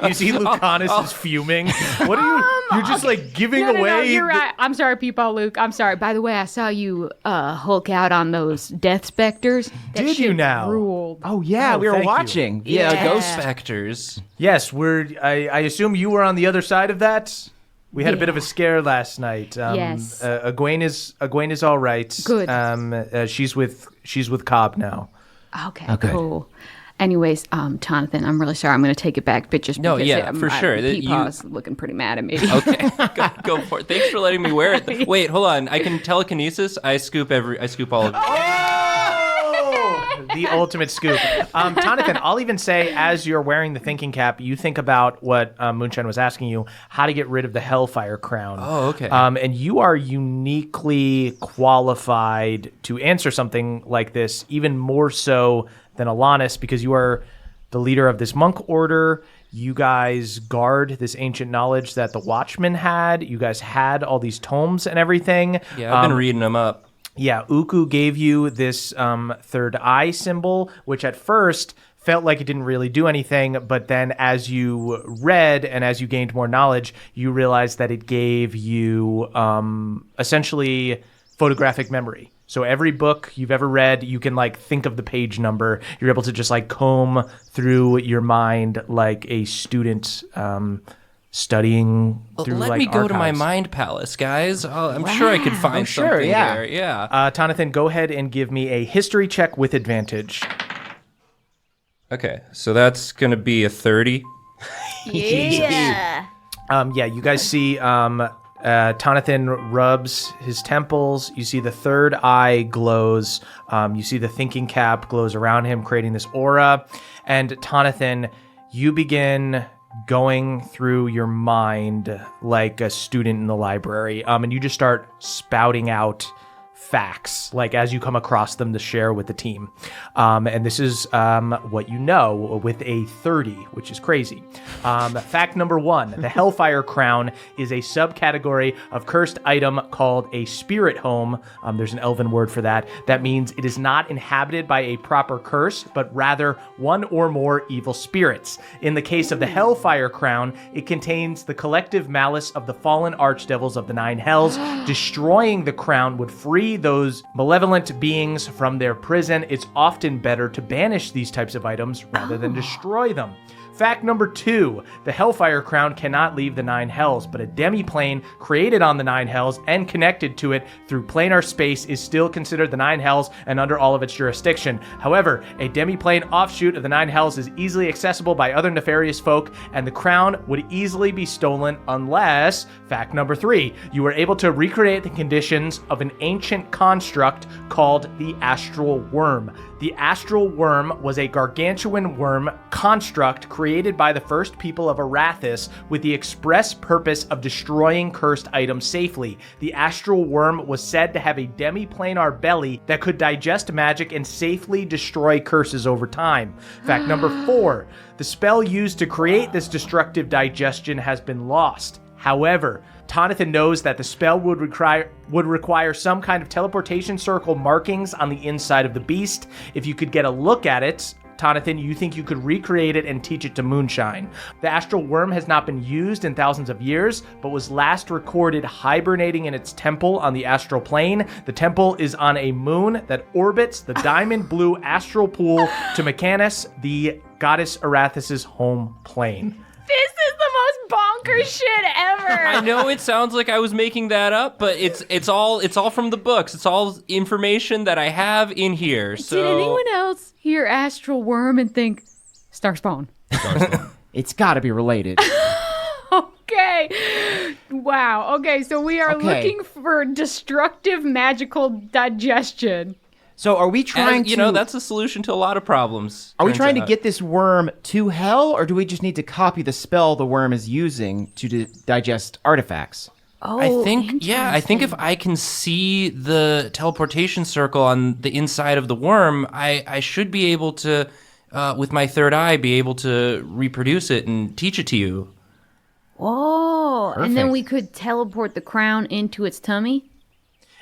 You see Lucanus is fuming. What are you? You're just like giving away. No, you're right. I'm sorry, Peepaw Luke. I'm sorry. By the way, I saw you Hulk out on those death specters. That Did you shit now? Ruled. Oh, yeah, we were thank you. watching. Yeah, ghost specters. Yes, I assume you were on the other side of that. We had a bit of a scare last night. Yes. Egwene is all right. Good. She's with Cobb now. Okay, cool. Anyways, Jonathan, I'm really sorry. I'm going to take it back, but just because for sure. Peepaw's looking pretty mad at me. Okay, go for it. Thanks for letting me wear it. Wait, hold on. I can telekinesis. I scoop all of it. The ultimate scoop. Jonathan, I'll even say, as you're wearing the thinking cap, you think about what Moonshine was asking you, how to get rid of the Hellfire Crown. Oh, okay. And you are uniquely qualified to answer something like this, even more so than Alanis, because you are the leader of this monk order. You guys guard this ancient knowledge that the Watchmen had. You guys had all these tomes and everything. Yeah, I've been reading them up. Yeah, Uku gave you this third eye symbol, which at first felt like it didn't really do anything, but then as you read and as you gained more knowledge, you realized that it gave you essentially photographic memory. So every book you've ever read, you can like think of the page number. You're able to just like comb through your mind like a student studying through Let me go archives. to my mind palace, guys. I'm sure I could find something there. Yeah. Jonathan, go ahead and give me a history check with advantage. Okay, so that's going to be a 30. Yeah. You guys see Jonathan rubs his temples. You see the third eye glows. You see the thinking cap glows around him, creating this aura. And Jonathan, you begin going through your mind like a student in the library. And you just start spouting out facts, like as you come across them to share with the team. And this is what you know with a 30, which is crazy. Fact number 1, the Hellfire Crown is a subcategory of cursed item called a spirit home. There's an elven word for that. That means it is not inhabited by a proper curse, but rather one or more evil spirits. In the case of the Hellfire Crown, it contains the collective malice of the fallen archdevils of the 9 hells. Destroying the crown would free those malevolent beings from their prison. It's often better to banish these types of items rather than destroy them. Fact number 2, the Hellfire Crown cannot leave the 9 hells, but a demiplane created on the 9 hells and connected to it through planar space is still considered the 9 hells and under all of its jurisdiction. However, a demiplane offshoot of the 9 hells is easily accessible by other nefarious folk, and the crown would easily be stolen unless, fact number 3, you were able to recreate the conditions of an ancient construct called the astral worm. The astral worm was a gargantuan worm construct created by the first people of Arathis with the express purpose of destroying cursed items safely. The astral worm was said to have a demi-planar belly that could digest magic and safely destroy curses over time. Fact number 4, the spell used to create this destructive digestion has been lost. However, Tonathan knows that the spell would require some kind of teleportation circle markings on the inside of the beast. If you could get a look at it, Tonathan, you think you could recreate it and teach it to Moonshine. The astral worm has not been used in thousands of years, but was last recorded hibernating in its temple on the astral plane. The temple is on a moon that orbits the diamond blue astral pool to Mechanus, the goddess Arathis' home plane. This is the most bonkers shit ever. I know it sounds like I was making that up, but it's all from the books. It's all information that I have in here. So Did anyone else hear astral worm and think Starspawn? It's got to be related. Okay. Wow. Okay, so we are looking for destructive magical digestion. So are we trying to... that's a solution to a lot of problems. Are we trying to get this worm to hell, or do we just need to copy the spell the worm is using to digest artifacts? Oh, I think if I can see the teleportation circle on the inside of the worm, I should be able to, with my third eye, be able to reproduce it and teach it to you. Oh, and then we could teleport the crown into its tummy?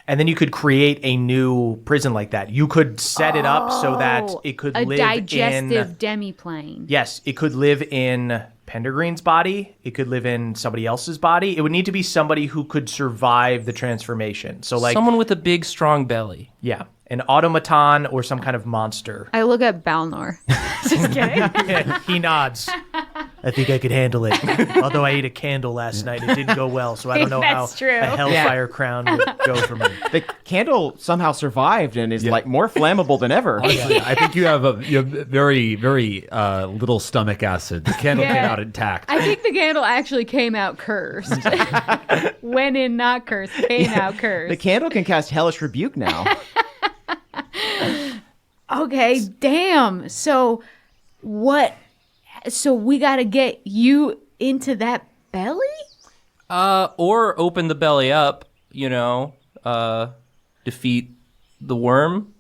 And then you could create a new prison like that. You could set it up so that it could live in... A digestive demiplane. Yes, it could live in Pendergreen's body. It could live in somebody else's body. It would need to be somebody who could survive the transformation. So, like... Someone with a big, strong belly. Yeah. An automaton or some kind of monster. I look at Balnor. Just kidding. He nods. I think I could handle it. Although I ate a candle last night. It didn't go well, so I don't know how a Hellfire Crown would go for me. The candle somehow survived and is like more flammable than ever. Honestly, I think you have very, very little stomach acid. The candle came out intact. I think the candle actually came out cursed. When in not cursed, came out cursed. The candle can cast Hellish Rebuke now. Okay, damn. So we got to get you into that belly? Or open the belly up, defeat the worm.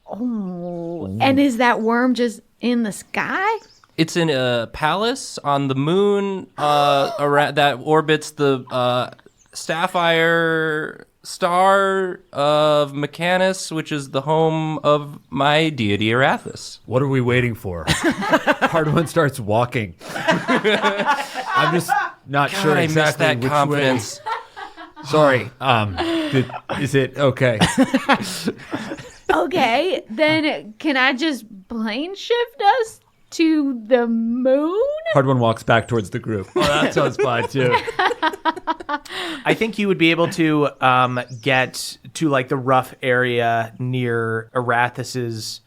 Oh, and is that worm just in the sky? It's in a palace on the moon that orbits the sapphire star of Mechanus, which is the home of my deity Arathis. What are we waiting for? Hardwon starts walking. I'm just not sure exactly I missed that which confidence. Way. Sorry. Is it okay? Okay, then can I just plane shift us to the moon? Hardwon walks back towards the group. Oh, that sounds fine too. I think you would be able to get to like the rough area near Arathis'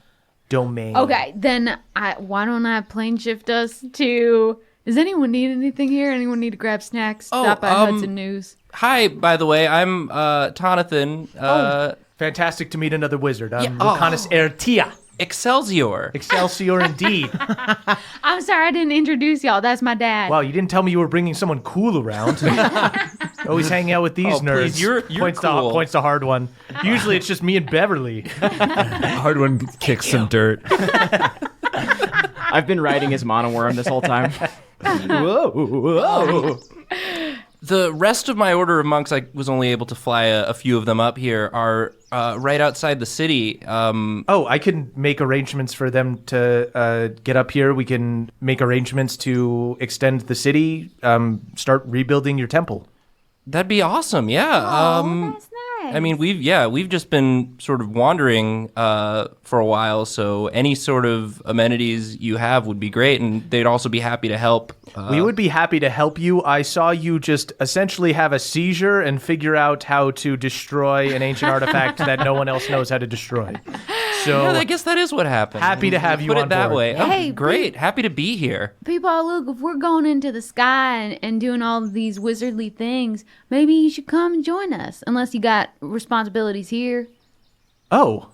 domain. Okay, then why don't I plane shift us to... Does anyone need anything here? Anyone need to grab snacks? Stop by Hudson News. Hi, by the way, I'm Tonathan. Fantastic to meet another wizard. I'm Lucanus Ertia. Excelsior. Excelsior indeed. I'm sorry I didn't introduce y'all. That's my dad. Wow, you didn't tell me you were bringing someone cool around. Always hanging out with these nerds. Please, you're points cool. Points to Hardwon. Usually it's just me and Beverly. Hardwon kicks some dirt. I've been riding his monoworm this whole time. Whoa. The rest of my order of monks, I was only able to fly a few of them up here, are right outside the city. I can make arrangements for them to get up here. We can make arrangements to extend the city, start rebuilding your temple. That'd be awesome, yeah. Oh, that's I mean, we've just been sort of wandering for a while, so any sort of amenities you have would be great, and they'd also be happy to help. We would be happy to help you. I saw you just essentially have a seizure and figure out how to destroy an ancient artifact that no one else knows how to destroy. So yeah, I guess that is what happened. Happy to have you Put on it that board. way. Hey, Oh, great. Happy to be here. People, look, if we're going into the sky and doing all of these wizardly things, maybe you should come and join us, unless you got responsibilities here. Oh,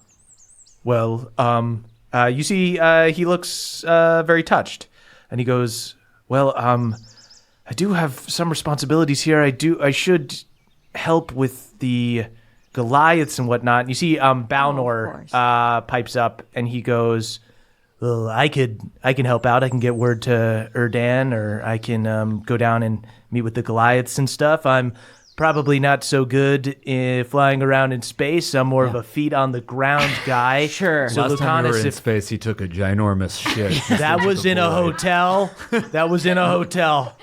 well, you see, he looks very touched, and he goes, "Well, I do have some responsibilities here. I should help with the Goliaths and whatnot." And you see, Balnor pipes up, and he goes, "Well, I can help out. I can get word to Erdan, or I can go down and meet with the Goliaths and stuff. I'm probably not so good in flying around in space. I'm more of a feet on the ground guy." Sure. So Last time we were in if space, he took a ginormous shit. that was in a hotel. That was in a hotel.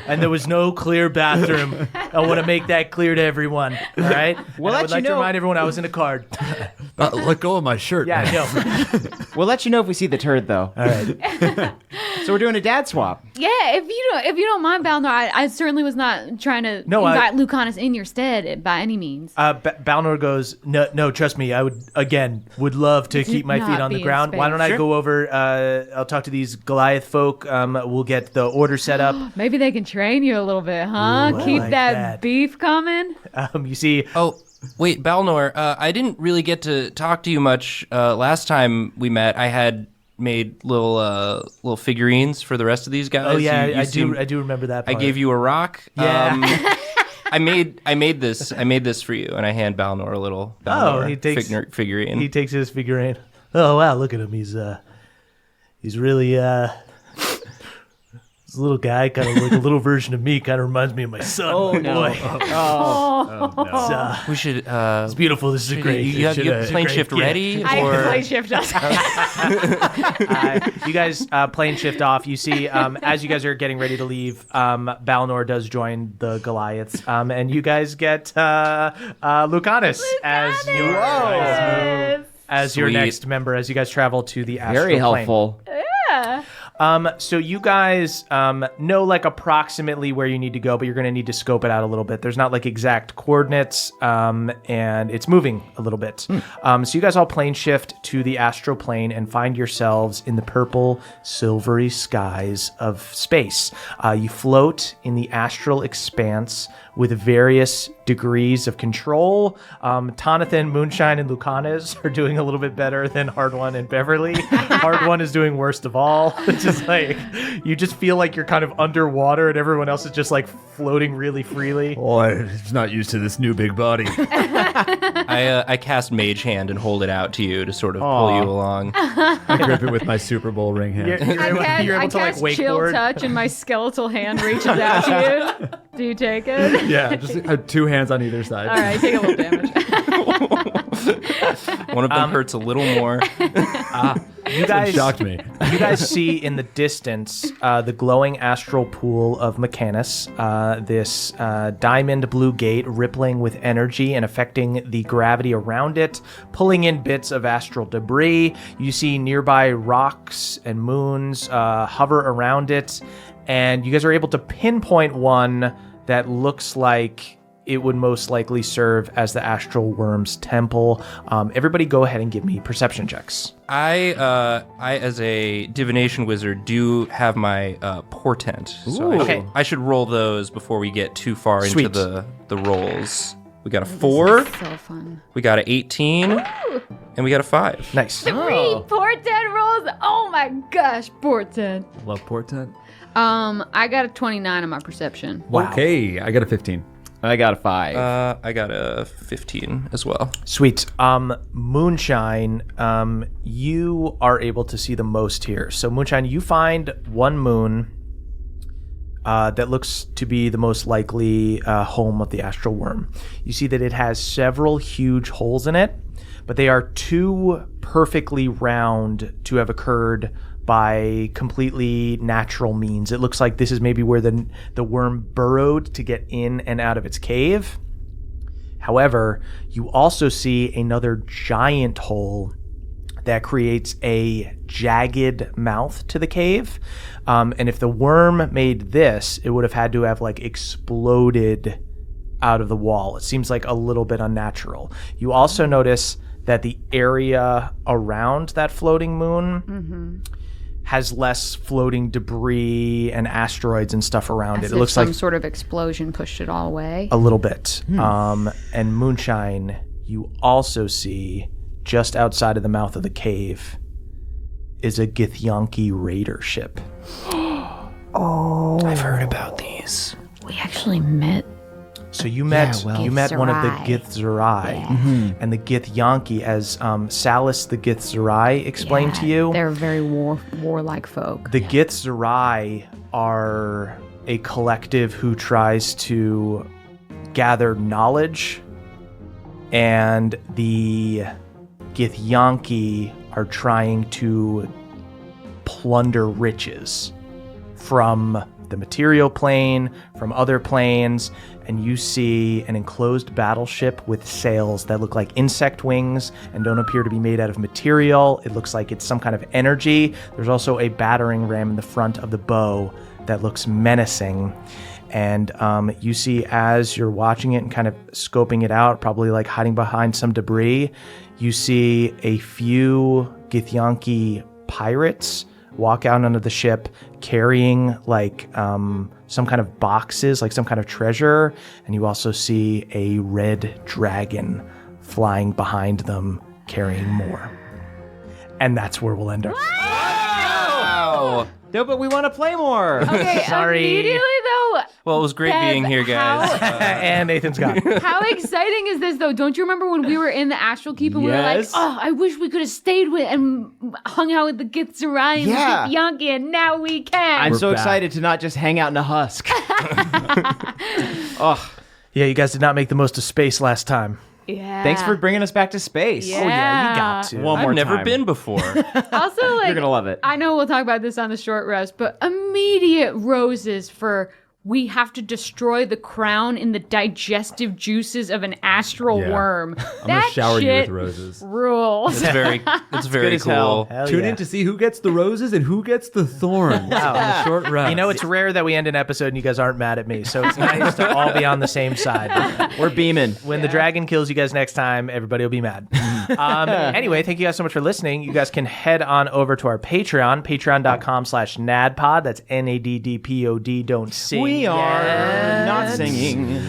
And there was no clear bathroom. I want to make that clear to everyone. All right? We'll And I let would you like to know. remind everyone I was in a card. Let go of my shirt, Yeah, man. no. We'll let you know if we see the turd, though. All right. So we're doing a dad swap. Yeah, if you don't mind, Balnor, I certainly was not trying to invite Lucanus in your stead by any means. Balnor goes, no, trust me. I would love to keep my not feet on be the in ground. Why space. don't I go over, I'll talk to these Goliath folk. We'll get the order set up. Maybe they can train you a little bit, huh? Ooh, I Keep like that that. beef coming. You see, Oh, wait, Balnor, I didn't really get to talk to you much last time we met. I had made little figurines for the rest of these guys. oh yeah, You I seem- do remember that I part. gave you a rock. Yeah. I made this for you, and I hand Balnor a little Balnor he takes- figurine. He takes his figurine. Oh wow, look at him. He's really this little guy, kind of like a little version of me. Kind of reminds me of my son. Oh, my no. boy. we should. It's beautiful. This is great. You have It's a plane great shift gift. ready, I or can play shift us. You guys plane shift off. You see, as you guys are getting ready to leave, Balnor does join the Goliaths, and you guys get Lucanus as your Sweet. next member as you guys travel to the astral Very plane. helpful. So you guys know like approximately where you need to go, but you're going to need to scope it out a little bit. There's not like exact coordinates, and it's moving a little bit. So you guys all plane shift to the astral plane and find yourselves in the purple, silvery skies of space. You float in the astral expanse with various degrees of control. Tonathan, Moonshine, and Lucanus are doing a little bit better than Hard One and Beverly. Hard One is doing worst of all. It's just like, you just feel like you're kind of underwater and everyone else is just like floating really freely. Boy, he's not used to this new big body. I cast Mage Hand and hold it out to you to sort of pull you along. I grip it with my Super Bowl ring hand. You're able to like chill wakeboard. touch, and my skeletal hand reaches out to you. Do you take it? Yeah, just two hands on either side. All right, take a little damage. One of them hurts a little more. You guys Shocked me. You guys see in the distance the glowing astral pool of Mechanus, this diamond blue gate rippling with energy and affecting the gravity around it, pulling in bits of astral debris. You see nearby rocks and moons hover around it, and you guys are able to pinpoint one that looks like it would most likely serve as the astral worm's temple. Everybody go ahead and give me perception checks. I as a divination wizard do have my portent, so Okay. I should roll those before we get too far Sweet. into the rolls. We got a 4, So fun. we got an 18, and we got a 5. Nice. 3 portent rolls. Oh my gosh, portent. Love portent. I got a 29 on my perception. Wow. Okay, I got a 15. I got a 5. I got a 15 as well. Sweet. Moonshine, you are able to see the most here. So Moonshine, you find one moon that looks to be the most likely home of the astral worm. You see that it has several huge holes in it, but they are too perfectly round to have occurred by completely natural means. It looks like this is maybe where the worm burrowed to get in and out of its cave. However, you also see another giant hole that creates a jagged mouth to the cave. And if the worm made this, it would have had to have like exploded out of the wall. It seems like a little bit unnatural. You also notice that the area around that floating moon has less floating debris and asteroids and stuff around it. It looks like some sort of explosion pushed it all away. A little bit. And Moonshine, you also see just outside of the mouth of the cave is a Githyanki raider ship. I've heard about these. We actually met. So you met one of the Githzerai, and the Githyanki, as Salis the Githzerai explained to you. They're very warlike folk. The Githzerai are a collective who tries to gather knowledge, and the Githyanki are trying to plunder riches from the material plane, from other planes, and you see an enclosed battleship with sails that look like insect wings and don't appear to be made out of material. It looks like it's some kind of energy. There's also a battering ram in the front of the bow that looks menacing. And you see, as you're watching it and kind of scoping it out, probably like hiding behind some debris, you see a few Githyanki pirates walk out onto the ship carrying like some kind of boxes, like some kind of treasure. And you also see a red dragon flying behind them carrying more. And that's where we'll end our... Wow! No, but we want to play more. Okay, Sorry. immediately though. Well, it was great being here, guys. And Nathan's gone. How exciting is this though? Don't you remember when we were in the Astral Keep and we were like, Yes. oh, I wish we could have stayed with and hung out with the Githzerai and Yeah. the Githyanki, and now we can. I'm so back. excited to not just hang out in a husk. Yeah, you guys did not make the most of space last time. yeah. Thanks for bringing us back to space. Yeah. Oh, yeah, you got to. One more I've never time. been before. Also, like, You're gonna love it. I know we'll talk about this on the short rest, but immediate roses for we have to destroy the crown in the digestive juices of an astral Yeah. worm. I'm gonna shower you with roses. Rules. It's very good as hell. cool. Hell Tune yeah. in to see who gets the roses and who gets the thorns on the short rest. You know, it's rare that we end an episode and you guys aren't mad at me, so it's nice to all be on the same side. We're beaming. When the dragon kills you guys next time, everybody will be mad. Anyway, thank you guys so much for listening. You guys can head on over to our Patreon, patreon.com/NADPOD. That's NADDPOD. Don't sing. We are yet. not singing.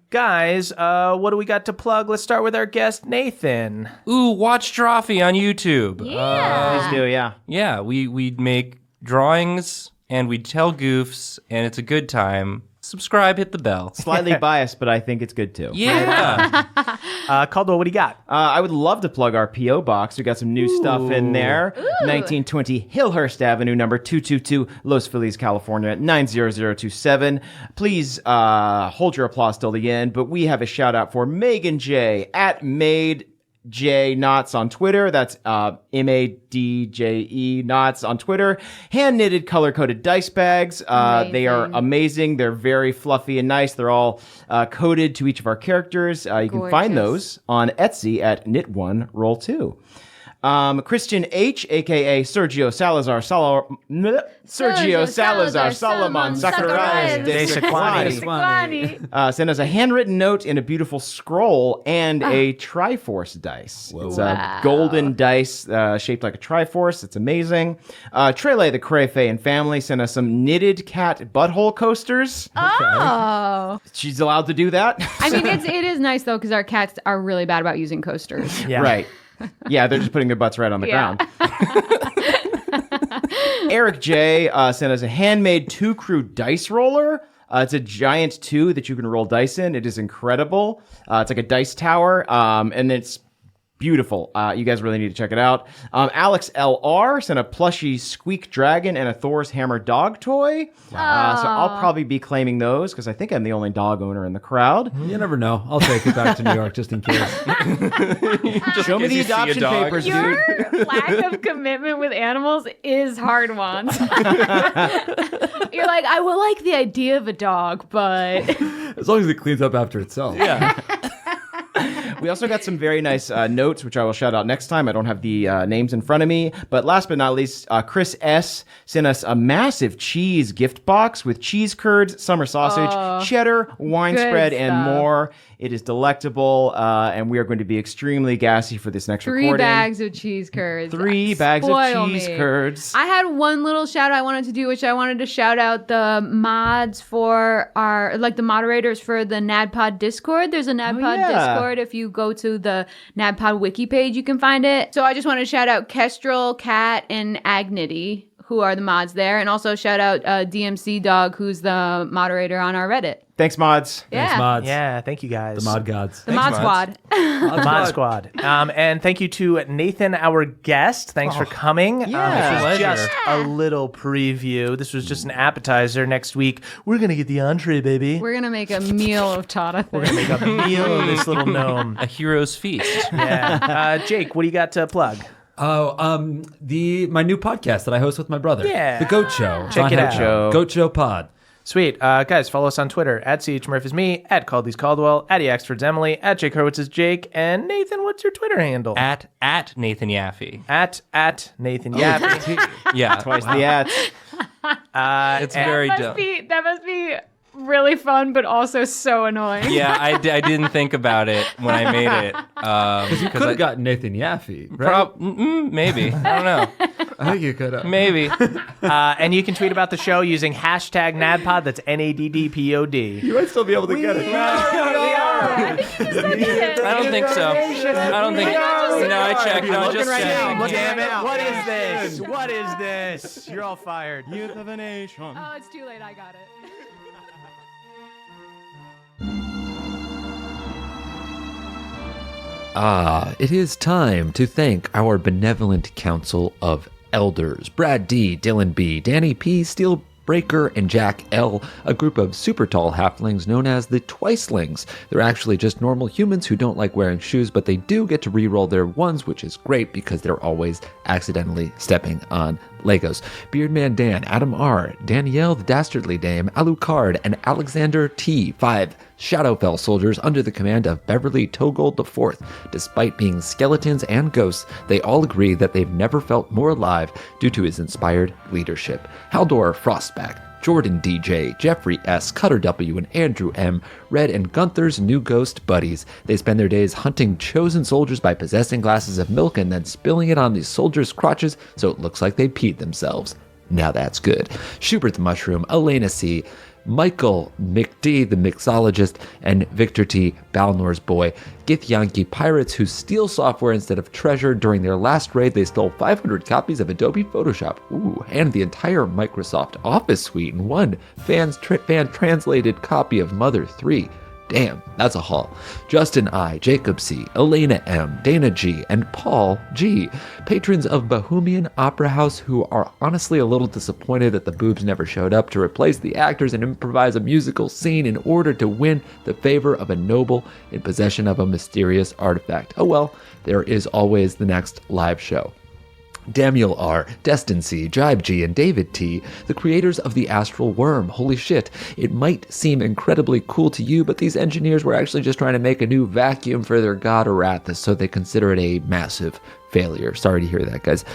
Guys, what do we got to plug? Let's start with our guest, Nathan. Ooh, watch Drawfee on YouTube. Yeah. Please do, yeah. Yeah, we make drawings and we tell goofs, and it's a good time. Subscribe, hit the bell. Slightly biased, but I think it's good too. Yeah. Caldwell, what do you got? I would love to plug our P.O. Box. We got some new stuff in there. 1920 Hillhurst Avenue, number 222, Los Feliz, California, 90027. Please hold your applause till the end, but we have a shout out for Megan J. at Made J Knots on Twitter. That's MADJE Knots on Twitter. Hand knitted color coded dice bags. They are amazing. They're very fluffy and nice. They're all coded to each of our characters. You can find Gorgeous. those on Etsy at Knit1 Roll 2. Christian H, aka Sergio Salazar Solomon Zacharias de Sequani, sent us a handwritten note in a beautiful scroll and a Triforce dice. It's a golden dice shaped like a Triforce. It's amazing. Trele the Crayfay and family sent us some knitted cat butthole coasters. Oh. She's allowed to do that. I mean, it is nice though, because our cats are really bad about using coasters. Yeah. Right. Yeah, they're just putting their butts right on the ground. Eric J. Sent us a handmade 2-crew dice roller. It's a giant 2 that you can roll dice in. It is incredible. It's like a dice tower, and it's beautiful. You guys really need to check it out. Alex LR sent a plushy Squeak Dragon and a Thor's Hammer dog toy. So I'll probably be claiming those because I think I'm the only dog owner in the crowd. You never know. I'll take it back to New York just in case. Show me the adoption papers, dude. Your lack of commitment with animals is hard ones. You're like, I will like the idea of a dog, but As long as it cleans up after itself. Yeah. We also got some very nice notes, which I will shout out next time. I don't have the names in front of me. But last but not least, Chris S. sent us a massive cheese gift box with cheese curds, summer sausage, cheddar, wine spread, and more. It is delectable, and we are going to be extremely gassy for this next recording. 3 bags of cheese curds. 3 bags of cheese curds. I had one little shout out I wanted to do, which I wanted to shout out the mods for our, like the moderators for the NADPOD Discord. There's a NADPOD Discord. If you go to the NADPOD wiki page, you can find it. So I just want to shout out Kestrel, Cat, and Agnity, who are the mods there. And also shout out DMC Dog, who's the moderator on our Reddit. Thanks, mods. Yeah. Thanks, mods. Yeah, thank you guys. The mod gods. The mod squad. The mod squad. And thank you to Nathan, our guest. Thanks for coming. This was just a little preview. This was just an appetizer. Next week, we're going to get the entree, baby. We're going to make a meal of Tata. We're going to make a meal of this little gnome. A hero's feast. Yeah. Jake, what do you got to plug? Oh, my new podcast that I host with my brother. Yeah. The Goat Show. Check it out. Goat Show Pod. Sweet. Guys, follow us on Twitter, at CHMurph is me, at Caldy's Caldwell, at EXford's Emily, at Jake Hurwitz is Jake, and Nathan, what's your Twitter handle? At Nathan Yaffe. At Nathan Yaffe. Yeah. Twice the ads. It's very dumb. That must be really fun, but also so annoying. Yeah, I didn't think about it when I made it. Because you could have gotten Nathan Yaffe, right? Maybe. I don't know. I think you could have. Maybe. And you can tweet about the show using hashtag NADPOD. That's NADDPOD. You might still be able to get it. I think you can still get it. I don't think so. I don't think. No, I checked. No, I just checked. Damn it. What is this? What is this? You're all fired. Youth of a nation. Oh, it's too late. I got it. It is time to thank our benevolent council of elders. Brad D, Dylan B, Danny P, Steel Breaker, and Jack L, a group of super tall halflings known as the Twicelings. They're actually just normal humans who don't like wearing shoes, but they do get to re-roll their ones, which is great because they're always accidentally stepping on Legos. Beardman Dan, Adam R, Danielle the Dastardly Dame, Alucard, and Alexander T, 5 Shadowfell soldiers under the command of Beverly Togold IV. Despite being skeletons and ghosts, they all agree that they've never felt more alive due to his inspired leadership. Haldor Frostback, Jordan DJ, Jeffrey S, Cutter W, and Andrew M, Red and Gunther's new ghost buddies. They spend their days hunting chosen soldiers by possessing glasses of milk and then spilling it on these soldiers' crotches so it looks like they peed themselves. Now that's good. Schubert the Mushroom, Elena C, Michael McD, the mixologist, and Victor T, Balnor's boy. Githyanki pirates who steal software instead of treasure. During their last raid, they stole 500 copies of Adobe Photoshop, and the entire Microsoft Office suite in one fan-translated copy of Mother 3. Damn, that's a haul. Justin I, Jacob C, Elena M, Dana G, and Paul G, patrons of Bohemian Opera House who are honestly a little disappointed that the boobs never showed up to replace the actors and improvise a musical scene in order to win the favor of a noble in possession of a mysterious artifact. Oh well, there is always the next live show. Daniel R, Destin C, Jibe G, and David T, the creators of the Astral Worm. Holy shit, it might seem incredibly cool to you, but these engineers were actually just trying to make a new vacuum for their god Arathis, so they consider it a massive failure. Sorry to hear that, guys.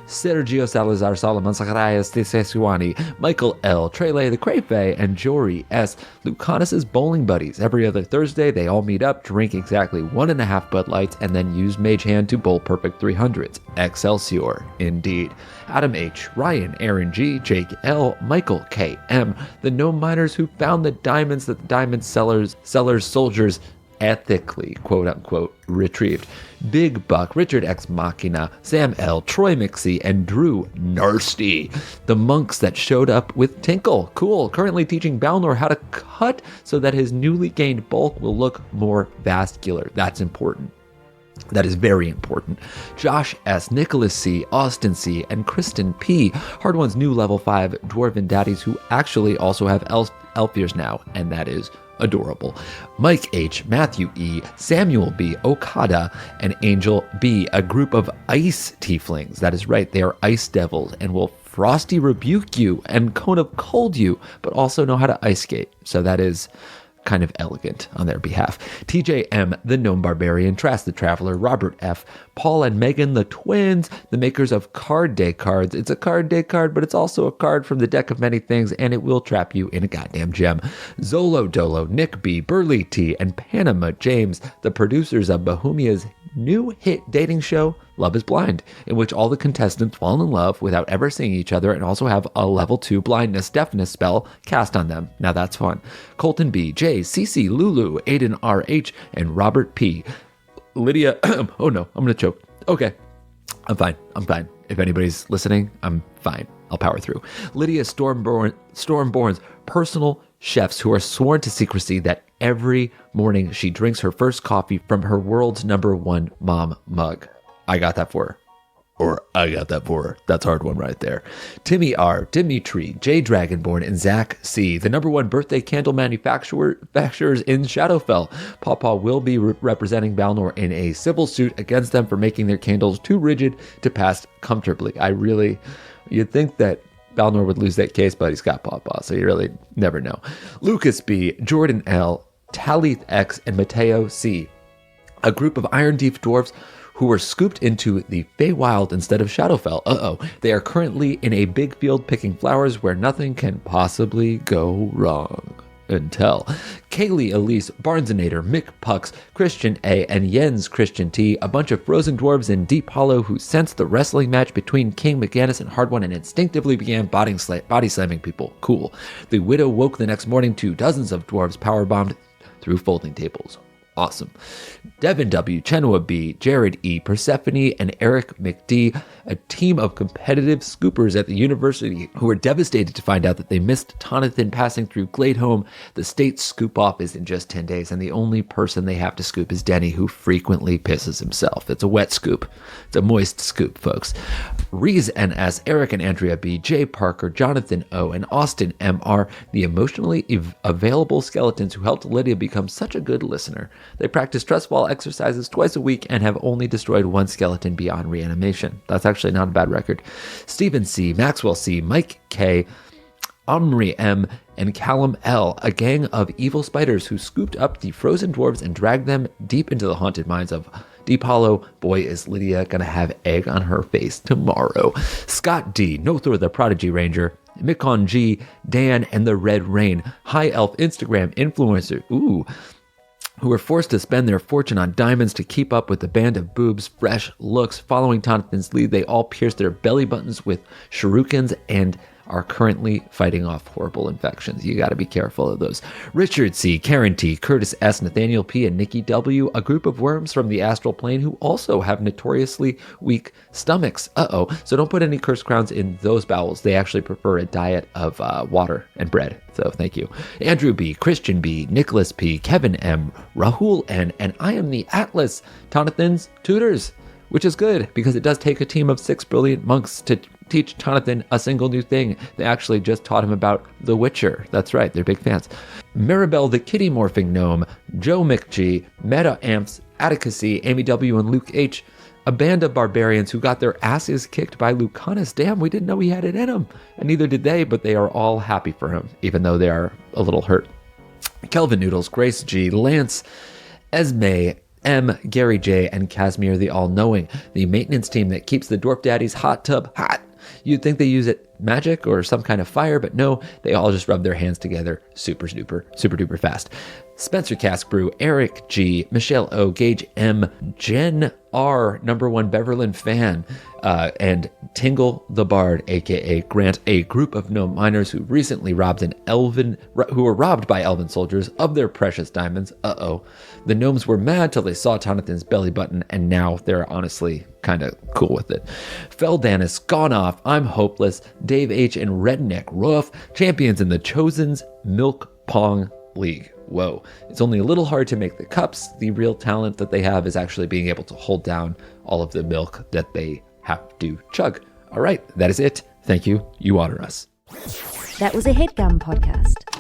Sergio Salazar, Solomon Zacharias de Sesuani, Michael L, Trele the Crepe, and Jory S, Lucanus's bowling buddies. Every other Thursday, they all meet up, drink exactly 1.5 Bud Lights, and then use Mage Hand to bowl perfect 300s. Excelsior, indeed. Adam H, Ryan, Aaron G, Jake L, Michael K M, the gnome miners who found the diamonds that the diamond sellers soldiers ethically, quote-unquote, retrieved. Big Buck, Richard X Machina, Sam L, Troy Mixie, and Drew Narsty, the monks that showed up with Tinkle. Cool. Currently teaching Balnor how to cut so that his newly gained bulk will look more vascular. That's important. That is very important. Josh S., Nicholas C., Austin C., and Kristen P., Hard One's new level 5 dwarven daddies who actually also have elf ears now, and that is adorable. Mike H., Matthew E., Samuel B., Okada, and Angel B., a group of ice tieflings. That is right, they are ice devils and will frosty rebuke you and cone of cold you, but also know how to ice skate. So that is kind of elegant on their behalf. TJ M., the Gnome Barbarian, Trask the Traveler, Robert F., Paul and Megan, the twins, the makers of Card Day cards. It's a card day card, but it's also a card from the deck of many things, and it will trap you in a goddamn gem. Zolo Dolo, Nick B., Burley T., and Panama James, the producers of Bohemia's new hit dating show, Love is Blind, in which all the contestants fall in love without ever seeing each other and also have a level 2 blindness deafness spell cast on them. Now that's fun. Colton B., Jay, CC, Lulu, Aiden RH, and Robert P. Lydia, oh no, I'm gonna choke. Okay, I'm fine. If anybody's listening, I'm fine. I'll power through. Lydia Stormborn's personal chefs who are sworn to secrecy that every morning she drinks her first coffee from her world's #1 mom mug. I got that for her. Or I got that for her. That's a hard one right there. Timmy R., Dimitri, J. Dragonborn, and Zach C., the #1 birthday candle manufacturers in Shadowfell. Pawpaw will be representing Balnor in a civil suit against them for making their candles too rigid to pass comfortably. You'd think that Balnor would lose that case, but he's got Pawpaw, so you really never know. Lucas B., Jordan L., Talith X., and Mateo C., a group of Iron Deep dwarves who were scooped into the Feywild instead of Shadowfell. They are currently in a big field picking flowers where nothing can possibly go wrong. Until Kaylee Elise, Barnesonator, Mick Pucks, Christian A, and Jens Christian T, a bunch of frozen dwarves in Deep Hollow who sensed the wrestling match between King McGannis and Hard One and instinctively began body slamming people. Cool. The Widow woke the next morning to dozens of dwarves powerbombed through folding tables. Awesome. Devin W., Chenua B., Jared E., Persephone, and Eric McD, a team of competitive scoopers at the university who were devastated to find out that they missed Tonathan passing through Gladeholm. The state scoop off is in just 10 days, and the only person they have to scoop is Denny, who frequently pisses himself. It's a wet scoop. It's a moist scoop, folks. Reese NS, Eric and Andrea B., Jay Parker, Jonathan O., and Austin M.R., the emotionally available skeletons who helped Lydia become such a good listener. They practice trust fall exercises twice a week and have only destroyed one skeleton beyond reanimation. That's actually not a bad record. Stephen C., Maxwell C., Mike K., Omri M., and Callum L., a gang of evil spiders who scooped up the frozen dwarves and dragged them deep into the haunted mines of Deep Hollow. Boy, is Lydia gonna have egg on her face tomorrow. Scott D., Nothor the Prodigy Ranger, Mikon G., Dan, and the Red Rain, High Elf Instagram influencer, who were forced to spend their fortune on diamonds to keep up with the band of boobs' fresh looks. Following Tonathan's lead, they all pierced their belly buttons with shurikens and are currently fighting off horrible infections. You got to be careful of those. Richard C., Karen T., Curtis S., Nathaniel P., and Nikki W., a group of worms from the astral plane who also have notoriously weak stomachs. So don't put any curse crowns in those bowels. They actually prefer a diet of water and bread. So thank you. Andrew B., Christian B., Nicholas P., Kevin M., Rahul N., and I am the Atlas, Tonathan's tutors, which is good because it does take a team of 6 brilliant monks to teach Tonathan a single new thing. They actually just taught him about The Witcher. That's right, they're big fans. Maribel the Kitty Morphing Gnome, Joe McG, Meta Amps, Atticus C., Amy W., and Luke H., a band of barbarians who got their asses kicked by Lucanus. Damn, we didn't know he had it in him. And neither did they, but they are all happy for him, even though they are a little hurt. Kelvin Noodles, Grace G., Lance, Esme M., Gary J., and Casimir the All-Knowing, the maintenance team that keeps the Dwarf Daddy's hot tub hot. You'd think they use it magic or some kind of fire, but no, they all just rub their hands together super duper fast. Spencer Cask Brew, Eric G., Michelle O., Gage M., Jen R., #1 Beverlyn fan, and Tingle the Bard, aka Grant, a group of gnome miners who recently who were robbed by elven soldiers of their precious diamonds. The gnomes were mad till they saw Tonathan's belly button, and now they're honestly kind of cool with it. Feldanis, Gone Off, I'm Hopeless, Dave H., and Redneck Ruff, champions in the Chosen's Milk Pong League. whoa, it's only a little hard to make the cups. The real talent that they have is actually being able to hold down all of the milk that they have to chug. All right, that is it. Thank you. You water us. That was a HeadGum podcast.